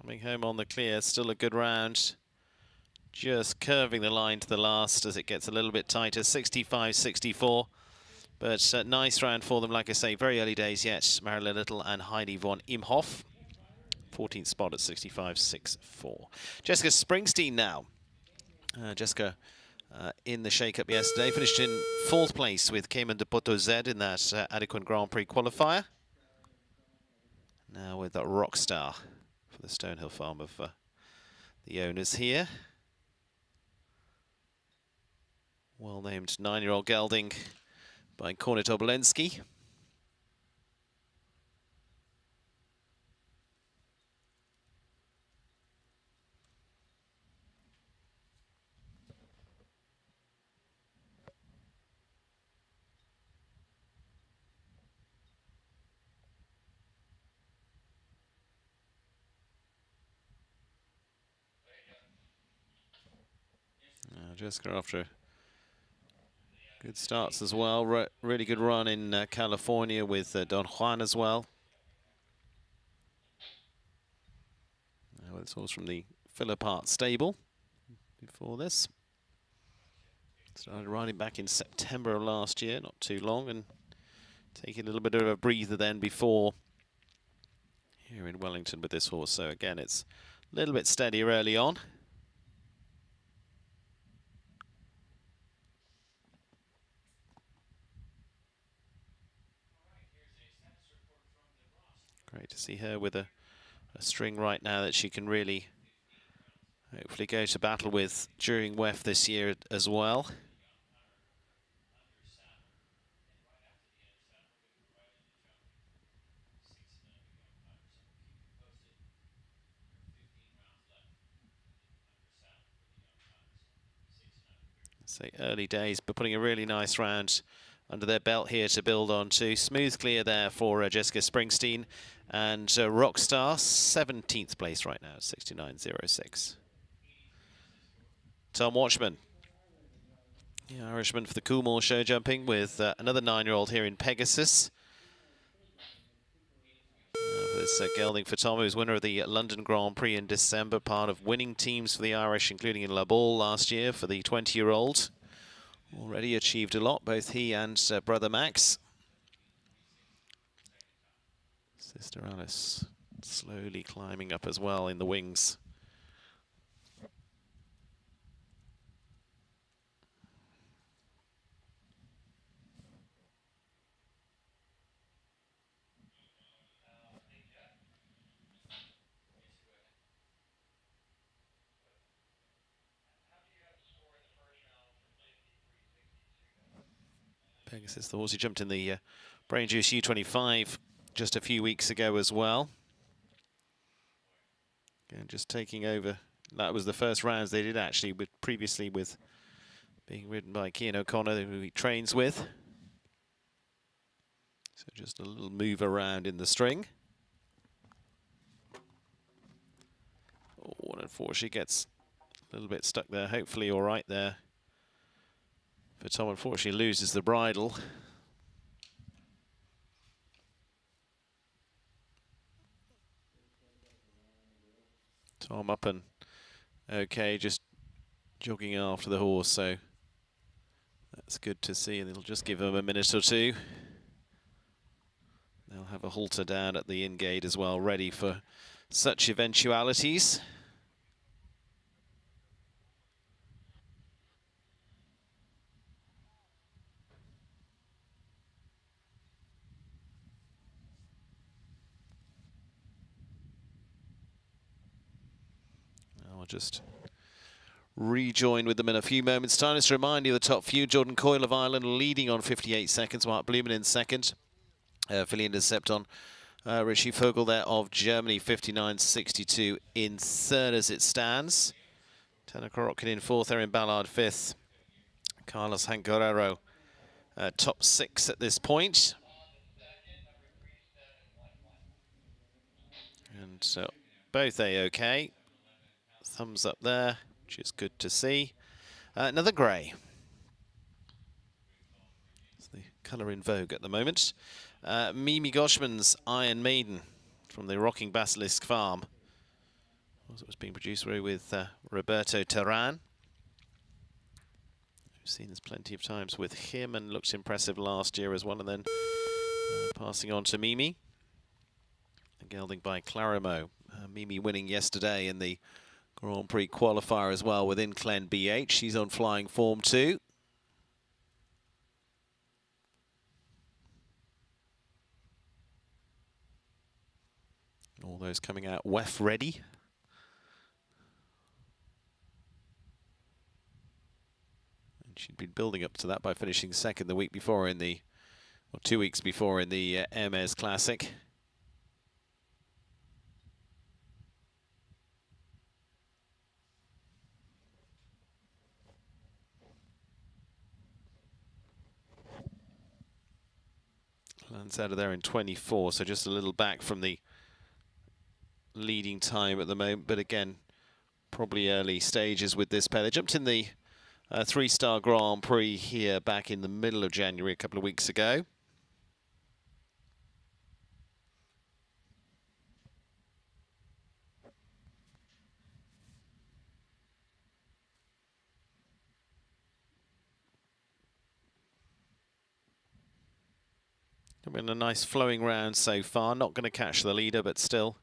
Coming home on the clear, still a good round. Just curving the line to the last as it gets a little bit tighter, 65.64. But nice round for them, like I say, very early days yet. Marilyn Little and Heidi von Imhoff. 14th spot at 65.64. Jessica Springsteen now. Jessica in the shake-up yesterday, finished in 4th place with Cayman de Poto Z in that Adequan Grand Prix qualifier. Now with that Rockstar for the Stonehill farm of the owners here. Well-named 9-year-old gelding by Kornet Obolensky. Jessica after good starts as well. Really good run in California with Don Juan as well. This was from the Phillip Hart stable before this. Started riding back in September of last year, not too long, and taking a little bit of a breather then before here in Wellington with this horse. So again, it's a little bit steadier early on. Great to see her with a string right now that she can really hopefully go to battle with during WEF this year as well. Say early days, but putting a really nice round under their belt here to build on to. Smooth clear there for Jessica Springsteen. And Rockstar, 17th place right now, 69.06. Tom Watchman, the Irishman for the Coolmore show jumping with another 9-year-old here in Pegasus. This gelding for Tom, who's winner of the London Grand Prix in December, part of winning teams for the Irish, including in La Baule last year for the 20-year-old. Already achieved a lot, both he and brother Max. Sister Alice slowly climbing up as well in the wings. Pegasus, the horse who jumped in the Brain Juice U25 just a few weeks ago as well. Again, just taking over. That was the first rounds they did actually, previously with being ridden by Cian O'Connor, who he trains with. So just a little move around in the string. Oh, and unfortunately gets a little bit stuck there. Hopefully all right there. But Tom unfortunately loses the bridle. Tom up and okay, just jogging after the horse, so that's good to see, and it'll just give him a minute or two. They'll have a halter down at the in-gate as well, ready for such eventualities. I'll just rejoin with them in a few moments' time. Just to remind you, the top few, Jordan Coyle of Ireland leading on 58 seconds, Mark Blumen in second. Filian de Septon, Richie Vogel there of Germany, 59.62 in third as it stands. Tanner Korotkin in fourth, Erin Ballard fifth. Carlos Hancorero top six at this point. And so both A-OK. Thumbs up there, which is good to see. Another grey. It's the colour in vogue at the moment. Mimi Goshman's Iron Maiden from the Rocking Basilisk Farm. It was being produced with Roberto Terran. We've seen this plenty of times with him and looked impressive last year as well. And then passing on to Mimi. And gelding by Clarimo. Mimi winning yesterday in the Grand Prix qualifier as well within Clen BH. She's on flying form too. All those coming out WEF ready. And she'd been building up to that by finishing second the week before in the, or 2 weeks before in the Hermes Classic. Lands out of there in 24, so just a little back from the leading time at the moment, but again, probably early stages with this pair. They jumped in the three-star Grand Prix here back in the middle of January a couple of weeks ago. Been a nice flowing round so far. Not going to catch the leader, but still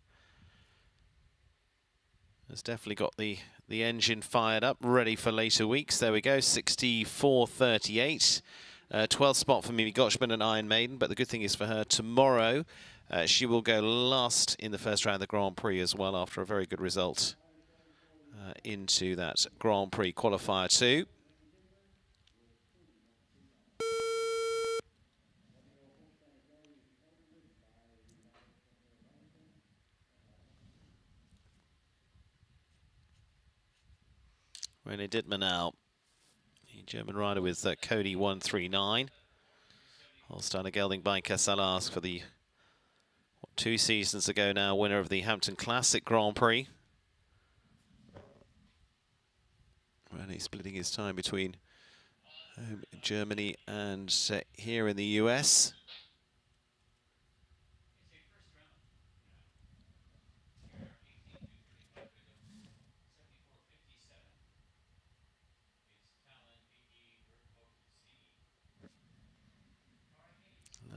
has definitely got the engine fired up, ready for later weeks. There we go, 64.38. 12th spot for Mimi Goshman and Iron Maiden, but the good thing is for her, tomorrow she will go last in the first round of the Grand Prix as well after a very good result into that Grand Prix qualifier too. René Dittmer now, the German rider with Cody 139. Holsteiner gelding by Casalas for the 2 seasons ago now winner of the Hampton Classic Grand Prix. René splitting his time between Germany and here in the US.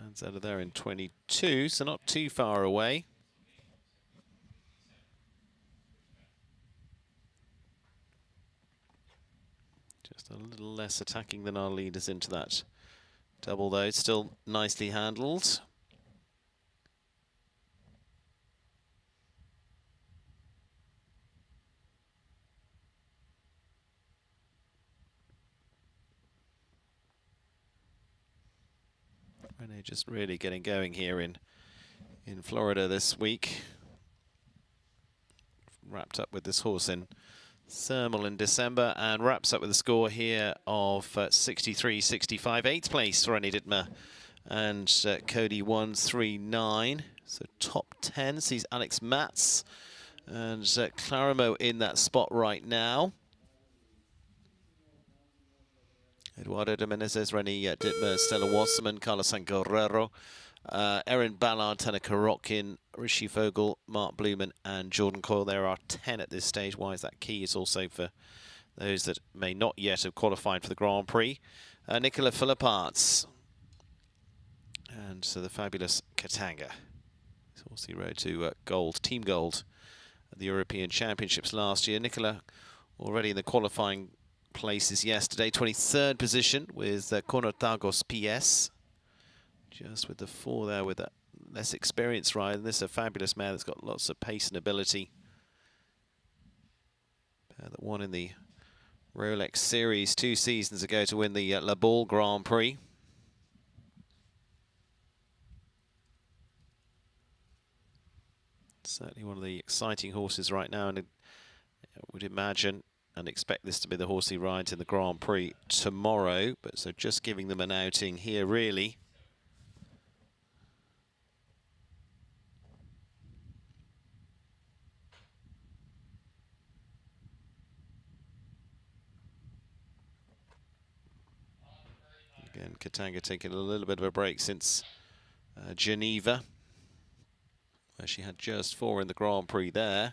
Lands out of there in 22, so not too far away. Just a little less attacking than our leaders into that double, though. Still nicely handled. They're just really getting going here in Florida this week. Wrapped up with this horse in Thermal in December and wraps up with a score here of 63-65. 8th place for Rennie Dittmer and Cody 139. So top 10 sees Alex Matz and Claramo in that spot right now. Eduardo de Menezes, Rennie Dittmer, Stella Wasserman, Carlos Sanguerrero, Erin Ballard, Tanner Karotkin, Rishi Vogel, Mark Blumen and Jordan Coyle. There are 10 at this stage. Why is that key? Is also for those that may not yet have qualified for the Grand Prix. Nicola Philipparts. And so the fabulous Katanga. He's also rode to gold, team gold at the European Championships last year. Nicola already in the qualifying places yesterday. 23rd position with Konortagos PS. Just with the 4 there with that less experienced rider. And this is a fabulous mare that's got lots of pace and ability. Pair that won in the Rolex Series 2 seasons ago to win the La Baule Grand Prix. Certainly one of the exciting horses right now, and I would imagine and expect this to be the horse he rides in the Grand Prix tomorrow. But so just giving them an outing here, really. Again, Katanga taking a little bit of a break since Geneva, where she had just 4 in the Grand Prix there.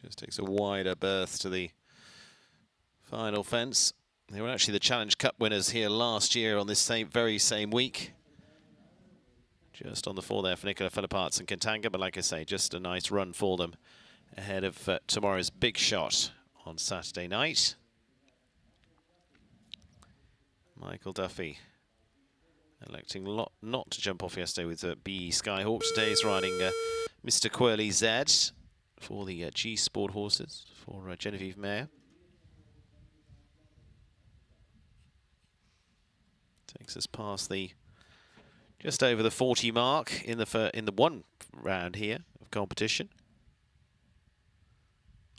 Just takes a wider berth to the final fence. They were actually the Challenge Cup winners here last year on this very same week. Just on the 4 there for Nicola Philipparts and Katanga, but like I say, just a nice run for them ahead of tomorrow's big shot on Saturday night. Michael Duffy electing not to jump off yesterday with BE Skyhawk. Today he's riding Mr. Quirly Z for the G Sport horses for Genevieve Mayer. Takes us past the just over the 40 mark in the one round here of competition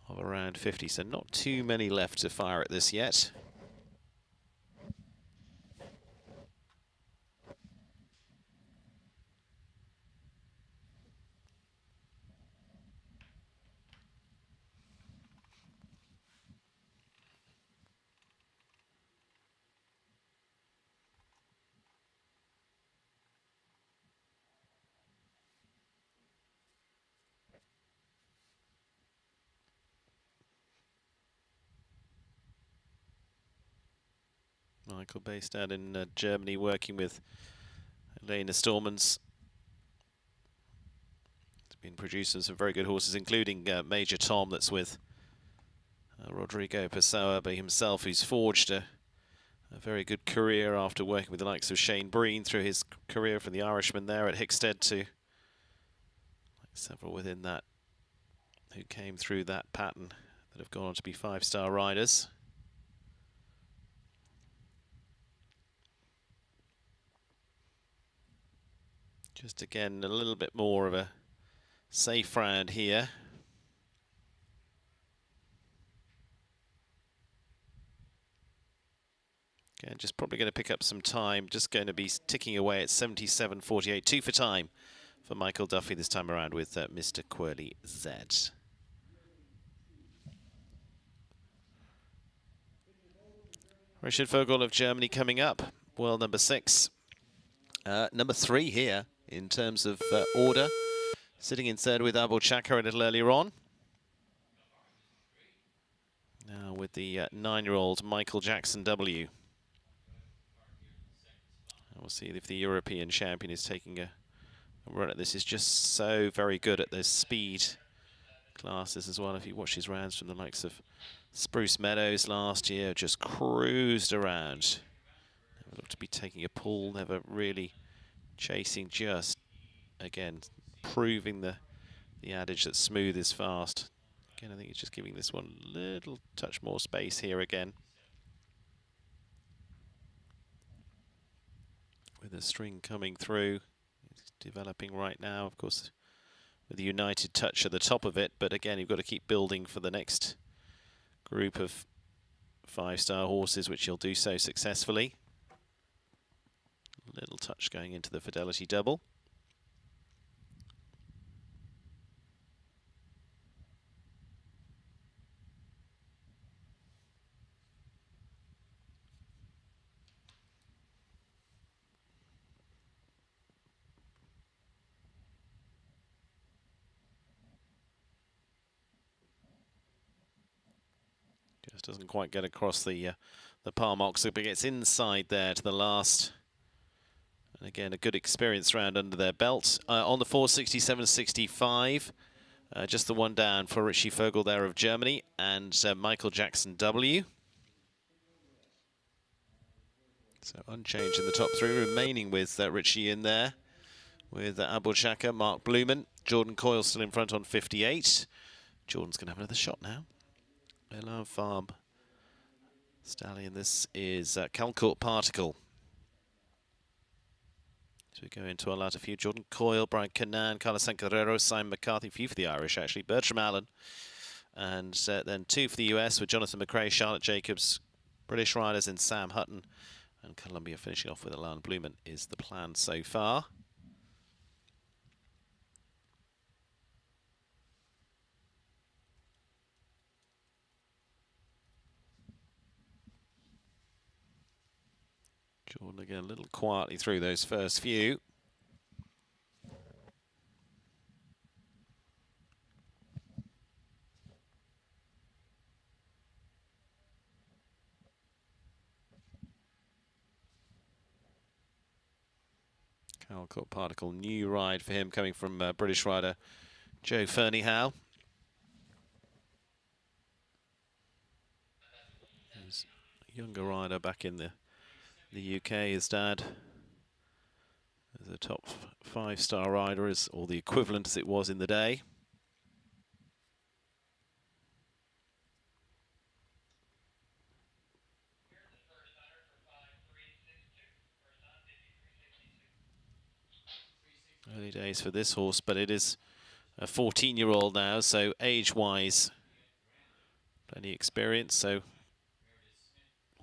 of around 50. So not too many left to fire at this yet. Michael based out in Germany, working with Elena Stormans. He's been producing some very good horses, including Major Tom, that's with Rodrigo Pessoa by himself, who's forged a very good career after working with the likes of Shane Breen through his career from the Irishman there at Hickstead to several within that who came through that pattern that have gone on to be 5-star riders. Just again, a little bit more of a safe round here. Again, just probably going to pick up some time. Just going to be ticking away at 77.48. 2 for time for Michael Duffy this time around with Mr. Quirly Z. Richard Vogel of Germany coming up. World number 6. Number 3 here in terms of order. Sitting in third with Abul Chakra a little earlier on. Now with the 9-year-old Michael Jackson W. We'll see if the European champion is taking a run at this. Is just so very good at the speed classes as well. If you watch his rounds from the likes of Spruce Meadows last year, just cruised around. Never looked to be taking a pull, never really chasing, just, again, proving the adage that smooth is fast. Again, I think he's just giving this one a little touch more space here again. With the string coming through, it's developing right now, of course, with the United touch at the top of it. But again, you've got to keep building for the next group of 5-star horses, which you'll do so successfully. A little touch going into the Fidelity double. Just doesn't quite get across the palm oxer, but gets inside there to the last. And again, a good experience round under their belt. On the 467.65, just the one down for Richie Vogel there of Germany and Michael Jackson W. So unchanged in the top three, remaining with Richie in there, with Abul Shaka, Mark Blumen, Jordan Coyle still in front on 58. Jordan's going to have another shot now. Elan Farm Stallion, this is Calcourt Particle. So we go into our latter few. Jordan Coyle, Brian Cannan, Carlos Sancarero, Simon McCarthy, few for the Irish actually, Bertram Allen. And then 2 for the US with Jonathan McRae, Charlotte Jacobs, British riders in Sam Hutton. And Columbia finishing off with Elan Blumen is the plan so far. Jordan again a little quietly through those first few. Calcourt Particle, new ride for him coming from British rider Joe Fernie-Howe. He's a younger rider back in the UK. His dad is a top 5-star rider, or the equivalent as it was in the day. Early days for this horse, but it is a 14-year-old now, so age-wise, plenty of experience. So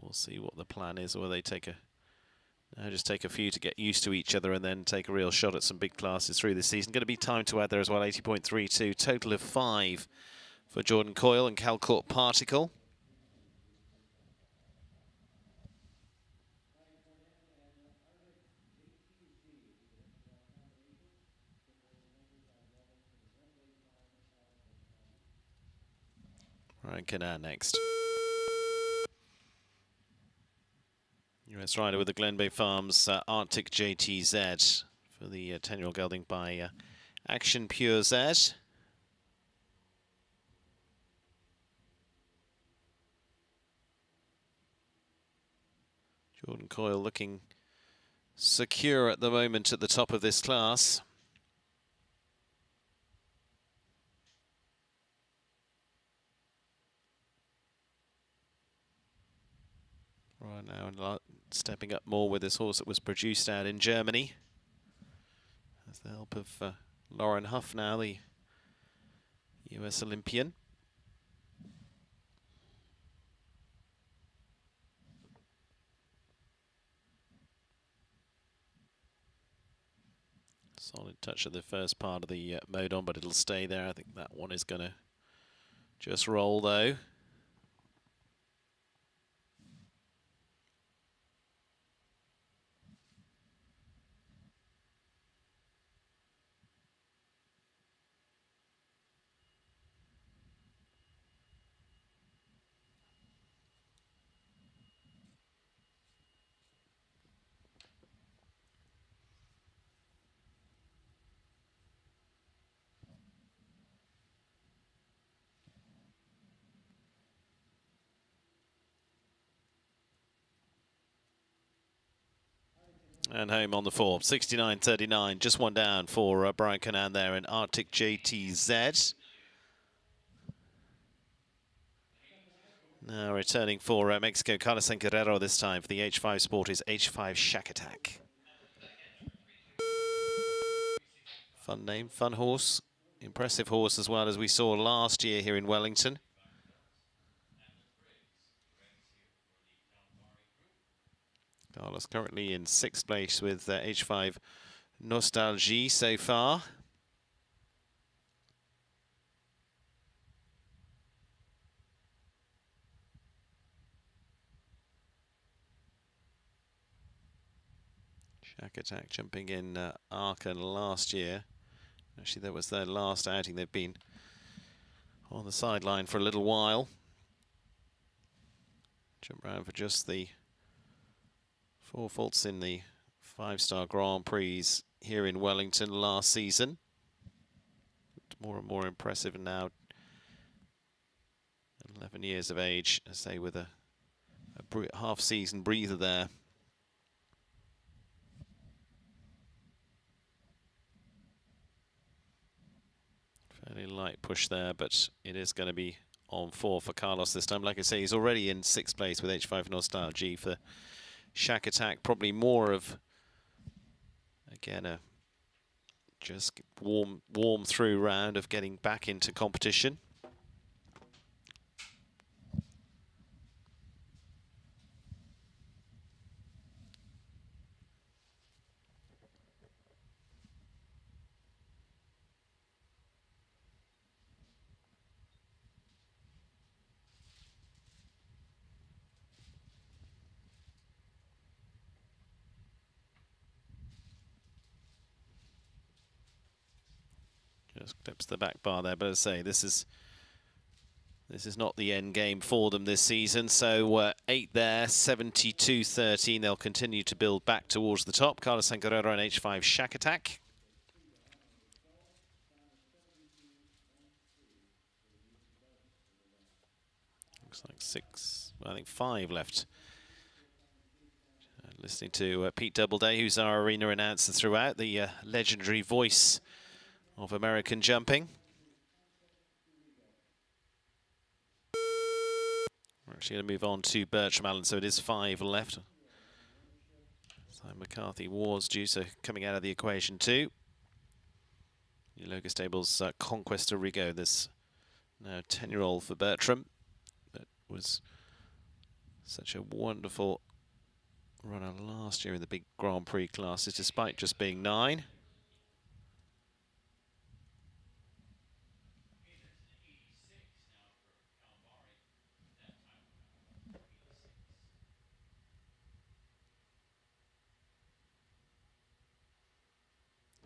we'll see what the plan is, or they take just take a few to get used to each other and then take a real shot at some big classes through this season. Going to be time to add there as well, 80.32, total of 5 for Jordan Coyle and Calcourt Particle. Ryan Cannan next. US rider with the Glen Bay Farms Arctic JTZ for the 10-year-old gelding by Action Pure Z. Jordan Coyle looking secure at the moment at the top of this class. Right now, stepping up more with this horse that was produced out in Germany. With the help of Lauren Huff now, the US Olympian. Solid touch at the first part of the mode on, but it'll stay there. I think that one is going to just roll though. And home on the 4. 69.39. Just one down for Brian Canan there in Arctic JTZ. Now returning for Mexico, Carlos Guerrero this time for the H5 Sport is H5 Shack Attack. Fun name, fun horse. Impressive horse as well as we saw last year here in Wellington. Carlos currently in 6th place with H5 Nostalgie so far. Shack Attack jumping in Aachen last year. Actually, that was their last outing. They've been on the sideline for a little while. Jump round for just the 4 faults in the 5-star Grand Prix here in Wellington last season. More and more impressive now. 11 years of age, I say, with a half-season breather there. Fairly light push there, but it is going to be on 4 for Carlos this time. Like I say, he's already in 6th place with H5 Nostalgie for Shack Attack. Probably more of, again, a just warm through round of getting back into competition. Just clips the back bar there, but as I say, this is not the end game for them this season. So 8 there, 72.13. They'll continue to build back towards the top. Carlos Guerrero and H5 Shack Attack. Looks like 6, I think 5 left. Listening to Pete Doubleday, who's our arena announcer throughout, the legendary voice of American jumping. We're actually going to move on to Bertram Allen, so it is 5 left. Simon McCarthy was due, so coming out of the equation too. New Logo Stables Conquesta Rigo, this now 10-year-old for Bertram. That was such a wonderful runner last year in the big Grand Prix classes, despite just being 9.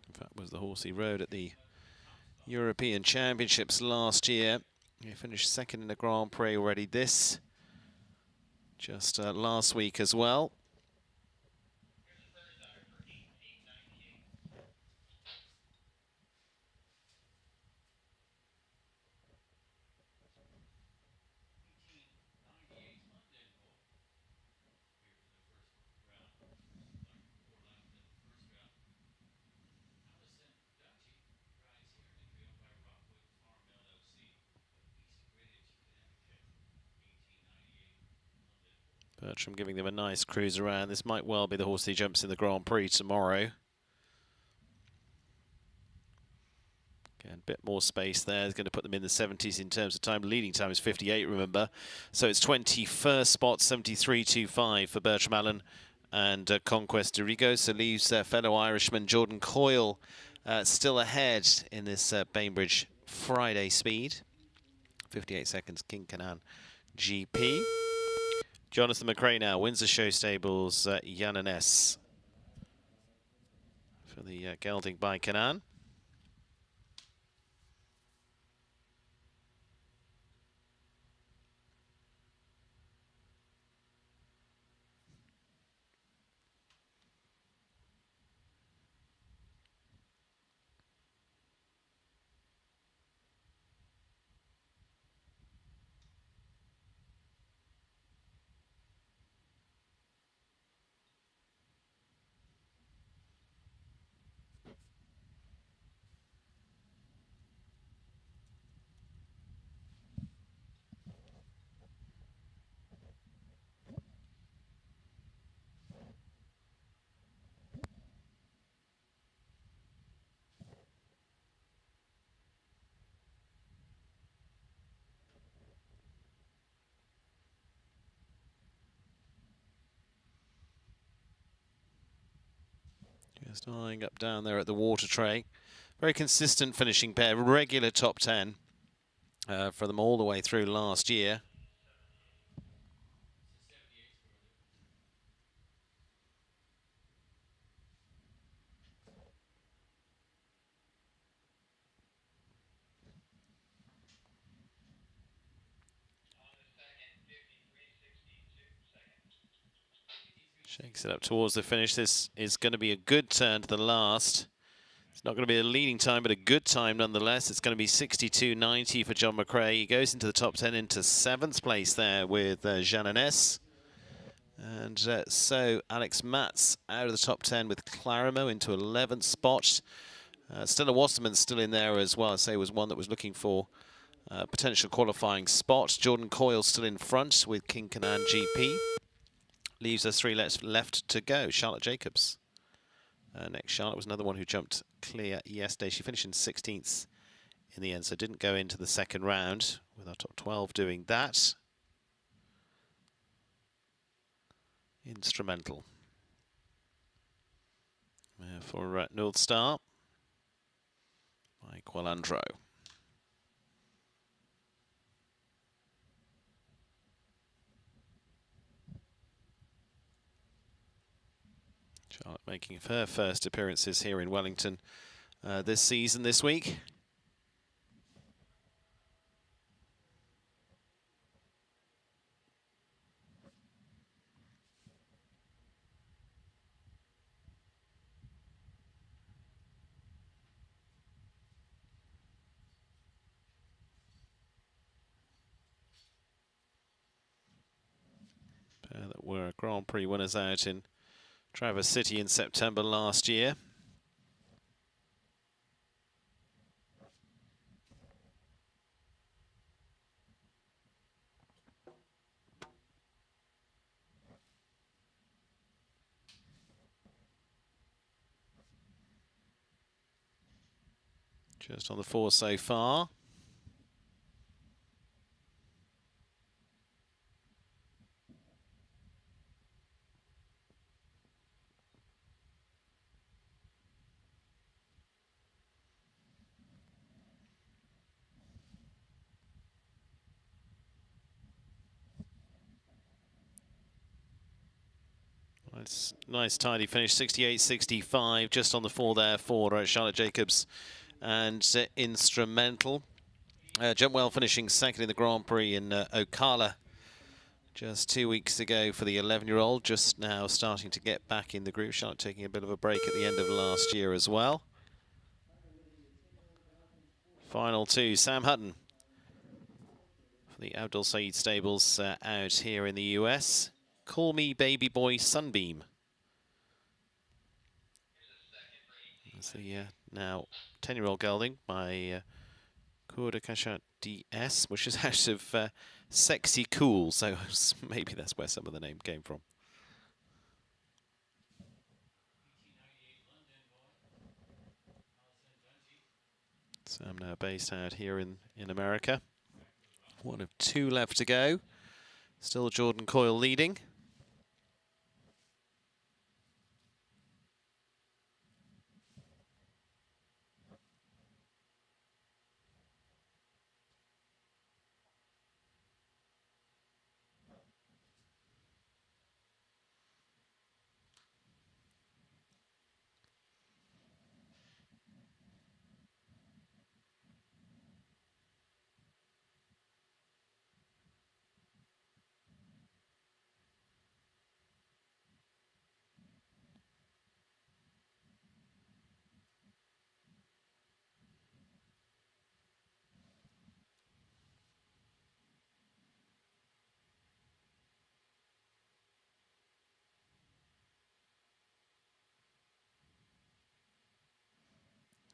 In fact, was the horse he rode at the European Championships last year. He finished 2nd in the Grand Prix already this, just last week as well. Bertram giving them a nice cruise around. This might well be the horse he jumps in the Grand Prix tomorrow. Again, a bit more space there. It's going to put them in the 70s in terms of time. Leading time is 58, remember. So it's 21st spot, 73.25 for Bertram Allen and Conquesta Rigo. So leaves fellow Irishman Jordan Coyle still ahead in this Bainbridge Friday speed. 58 seconds, King Canan GP. Jonathan McRae now, Windsor Show Stables, Yananes for the gelding by Canan. Just eyeing up down there at the water tray. Very consistent finishing pair, regular top 10 for them all the way through last year. Shakes it up towards the finish. This is going to be a good turn to the last. It's not going to be a leading time, but a good time nonetheless. It's going to be 62.90 for John McRae. He goes into the top 10, into 7th place there with Jean Ines. And so Alex Matz out of the top 10 with Clarimo into 11th spot. Stella Wasserman still in there as well. I say was one that was looking for potential qualifying spot. Jordan Coyle still in front with King Canaan GP. Leaves us 3 left to go. Charlotte Jacobs. Next, Charlotte was another one who jumped clear yesterday. She finished in 16th in the end, so didn't go into the second round, with our top 12 doing that. Instrumental. For North Star by Qualandro. Charlotte making her first appearances here in Wellington this season, this week. That were Grand Prix winners out in Traverse City in September last year. Just on the 4 so far. Nice tidy finish, 68.65, just on the 4 there for Charlotte Jacobs and Instrumental. Jumped well, finishing second in the Grand Prix in Ocala just 2 weeks ago for the 11-year-old, just now starting to get back in the group. Charlotte taking a bit of a break at the end of last year as well. Final 2, Sam Hutton for the Abdul Saeed Stables out here in the US. Call Me Baby Boy Sunbeam. That's the now 10-year-old gelding by Kurdakasha DS, which is out of Sexy Cool, so maybe that's where some of the name came from. So I'm now based out here in America. 1 of 2 left to go. Still Jordan Coyle leading.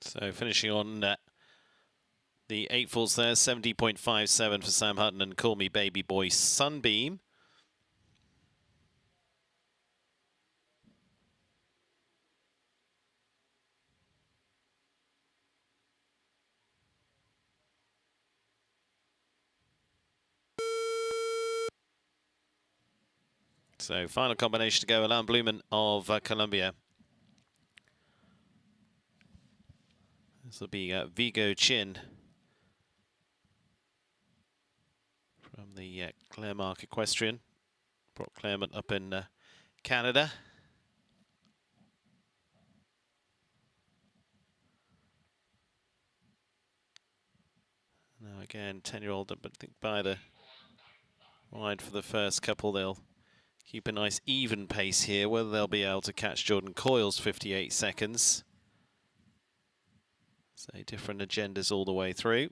So finishing on the 8-falls there, 70.57 for Sam Hutton and Call Me Baby Boy Sunbeam. So final combination to go, Alain Blumen of Columbia. This will be Vigo Chin from the Claremont Equestrian. Brought Claremont up in Canada. Now again, 10-year-old, but I think by the wide for the first couple, they'll keep a nice even pace here. Whether they'll be able to catch Jordan Coyle's 58 seconds. So different agendas all the way through.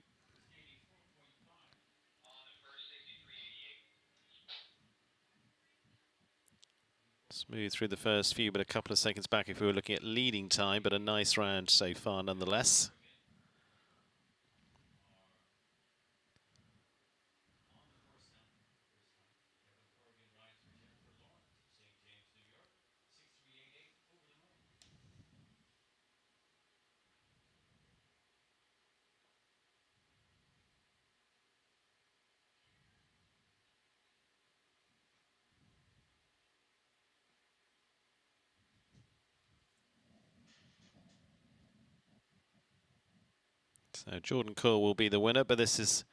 Smooth through the first few, but a couple of seconds back if we were looking at leading time, but a nice round so far nonetheless. So Jordan Coyle will be the winner, but this is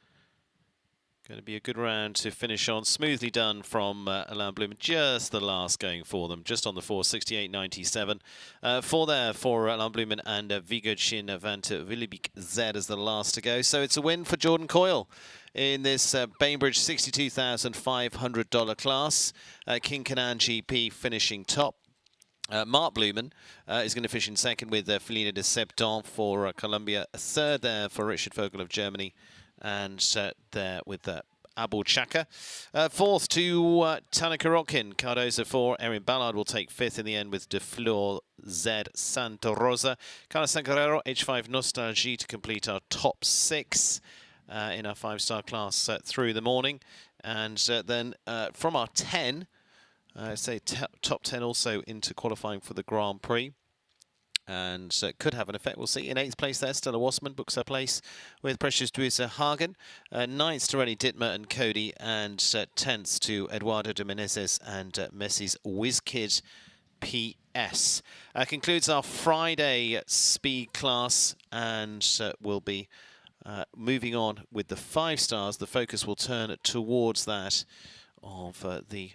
going to be a good round to finish on. Smoothly done from Alain Bloom. Just the last going for them, just on the 4:68.97. Four there for Alain Bloom and Vigo Chin van ter Willebeke Z as the last to go. So it's a win for Jordan Coyle in this Bainbridge $62,500 class. King Canaan GP finishing top. Mark Blumen is going to finish in second with Felina de Septembre for Colombia. Third there for Richard Vogel of Germany. And there with Abul Chaka. Fourth to Tanaka Rotkin. Cardozo 4. Erin Ballard will take fifth in the end with De Fleur Z Santa Rosa. Carlos Sancarero, H5 Nostalgie to complete our top 6 in our 5-star class through the morning. And then from our 10, top 10 also into qualifying for the Grand Prix. And could have an effect. We'll see. In 8th place there, Stella Wassman books her place with Precious Duisa Hagen. 9th to Rennie Dittmer and Cody. And 10th to Eduardo de Menezes and Messi's WizKid PS. Concludes our Friday speed class, and we'll be moving on with the 5 stars. The focus will turn towards that of the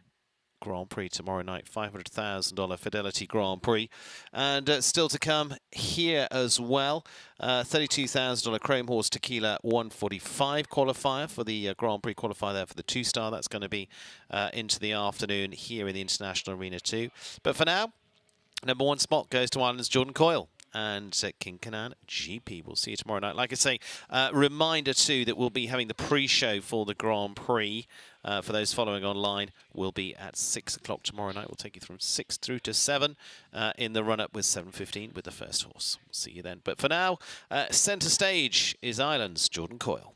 Grand Prix tomorrow night, $500,000 Fidelity Grand Prix. And still to come here as well, $32,000 Chrome Horse Tequila 145 qualifier for the Grand Prix qualifier there for the 2-star. That's going to be into the afternoon here in the International Arena too. But for now, number 1 spot goes to Ireland's Jordan Coyle and King Canaan GP. We'll see you tomorrow night. Like I say, reminder too that we'll be having the pre-show for the Grand Prix. For those following online, will be at 6 o'clock tomorrow night. We'll take you from 6 through to 7 in the run-up with 7:15 with the first horse. We'll see you then. But for now, centre stage is Ireland's Jordan Coyle.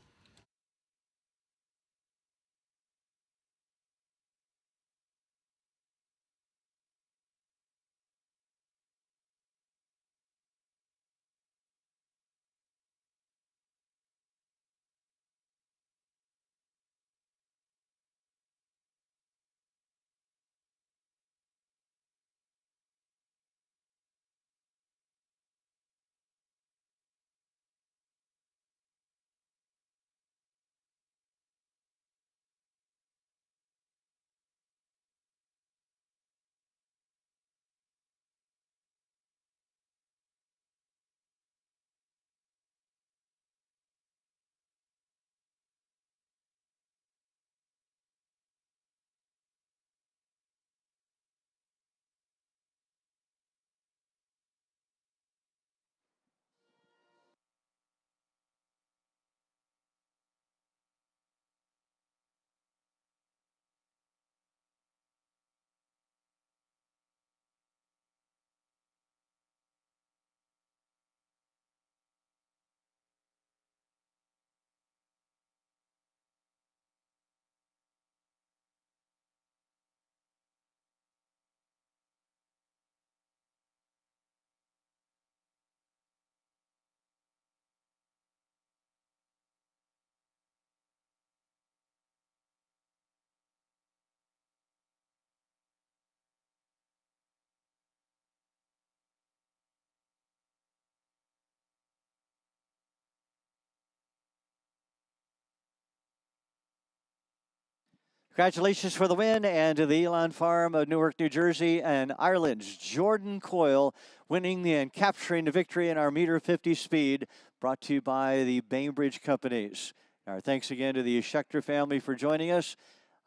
Congratulations for the win, and to the Elon Farm of Newark, New Jersey, and Ireland's Jordan Coyle winning and capturing the victory in our meter 50 speed, brought to you by the Bainbridge companies. Our thanks again to the Schechter family for joining us.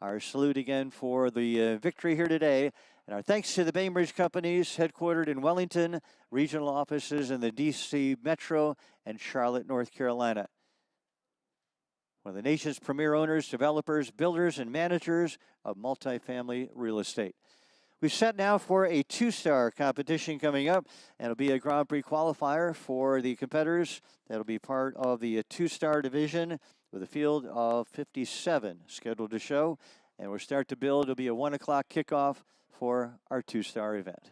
Our salute again for the victory here today. And our thanks to the Bainbridge companies, headquartered in Wellington, regional offices in the DC Metro and Charlotte, North Carolina. One of the nation's premier owners, developers, builders, and managers of multifamily real estate. We've set now for a two-star competition coming up, and it'll be a Grand Prix qualifier for the competitors. That'll be part of the two-star division with a field of 57 scheduled to show. And we'll start to build. It'll be a 1 o'clock kickoff for our two-star event.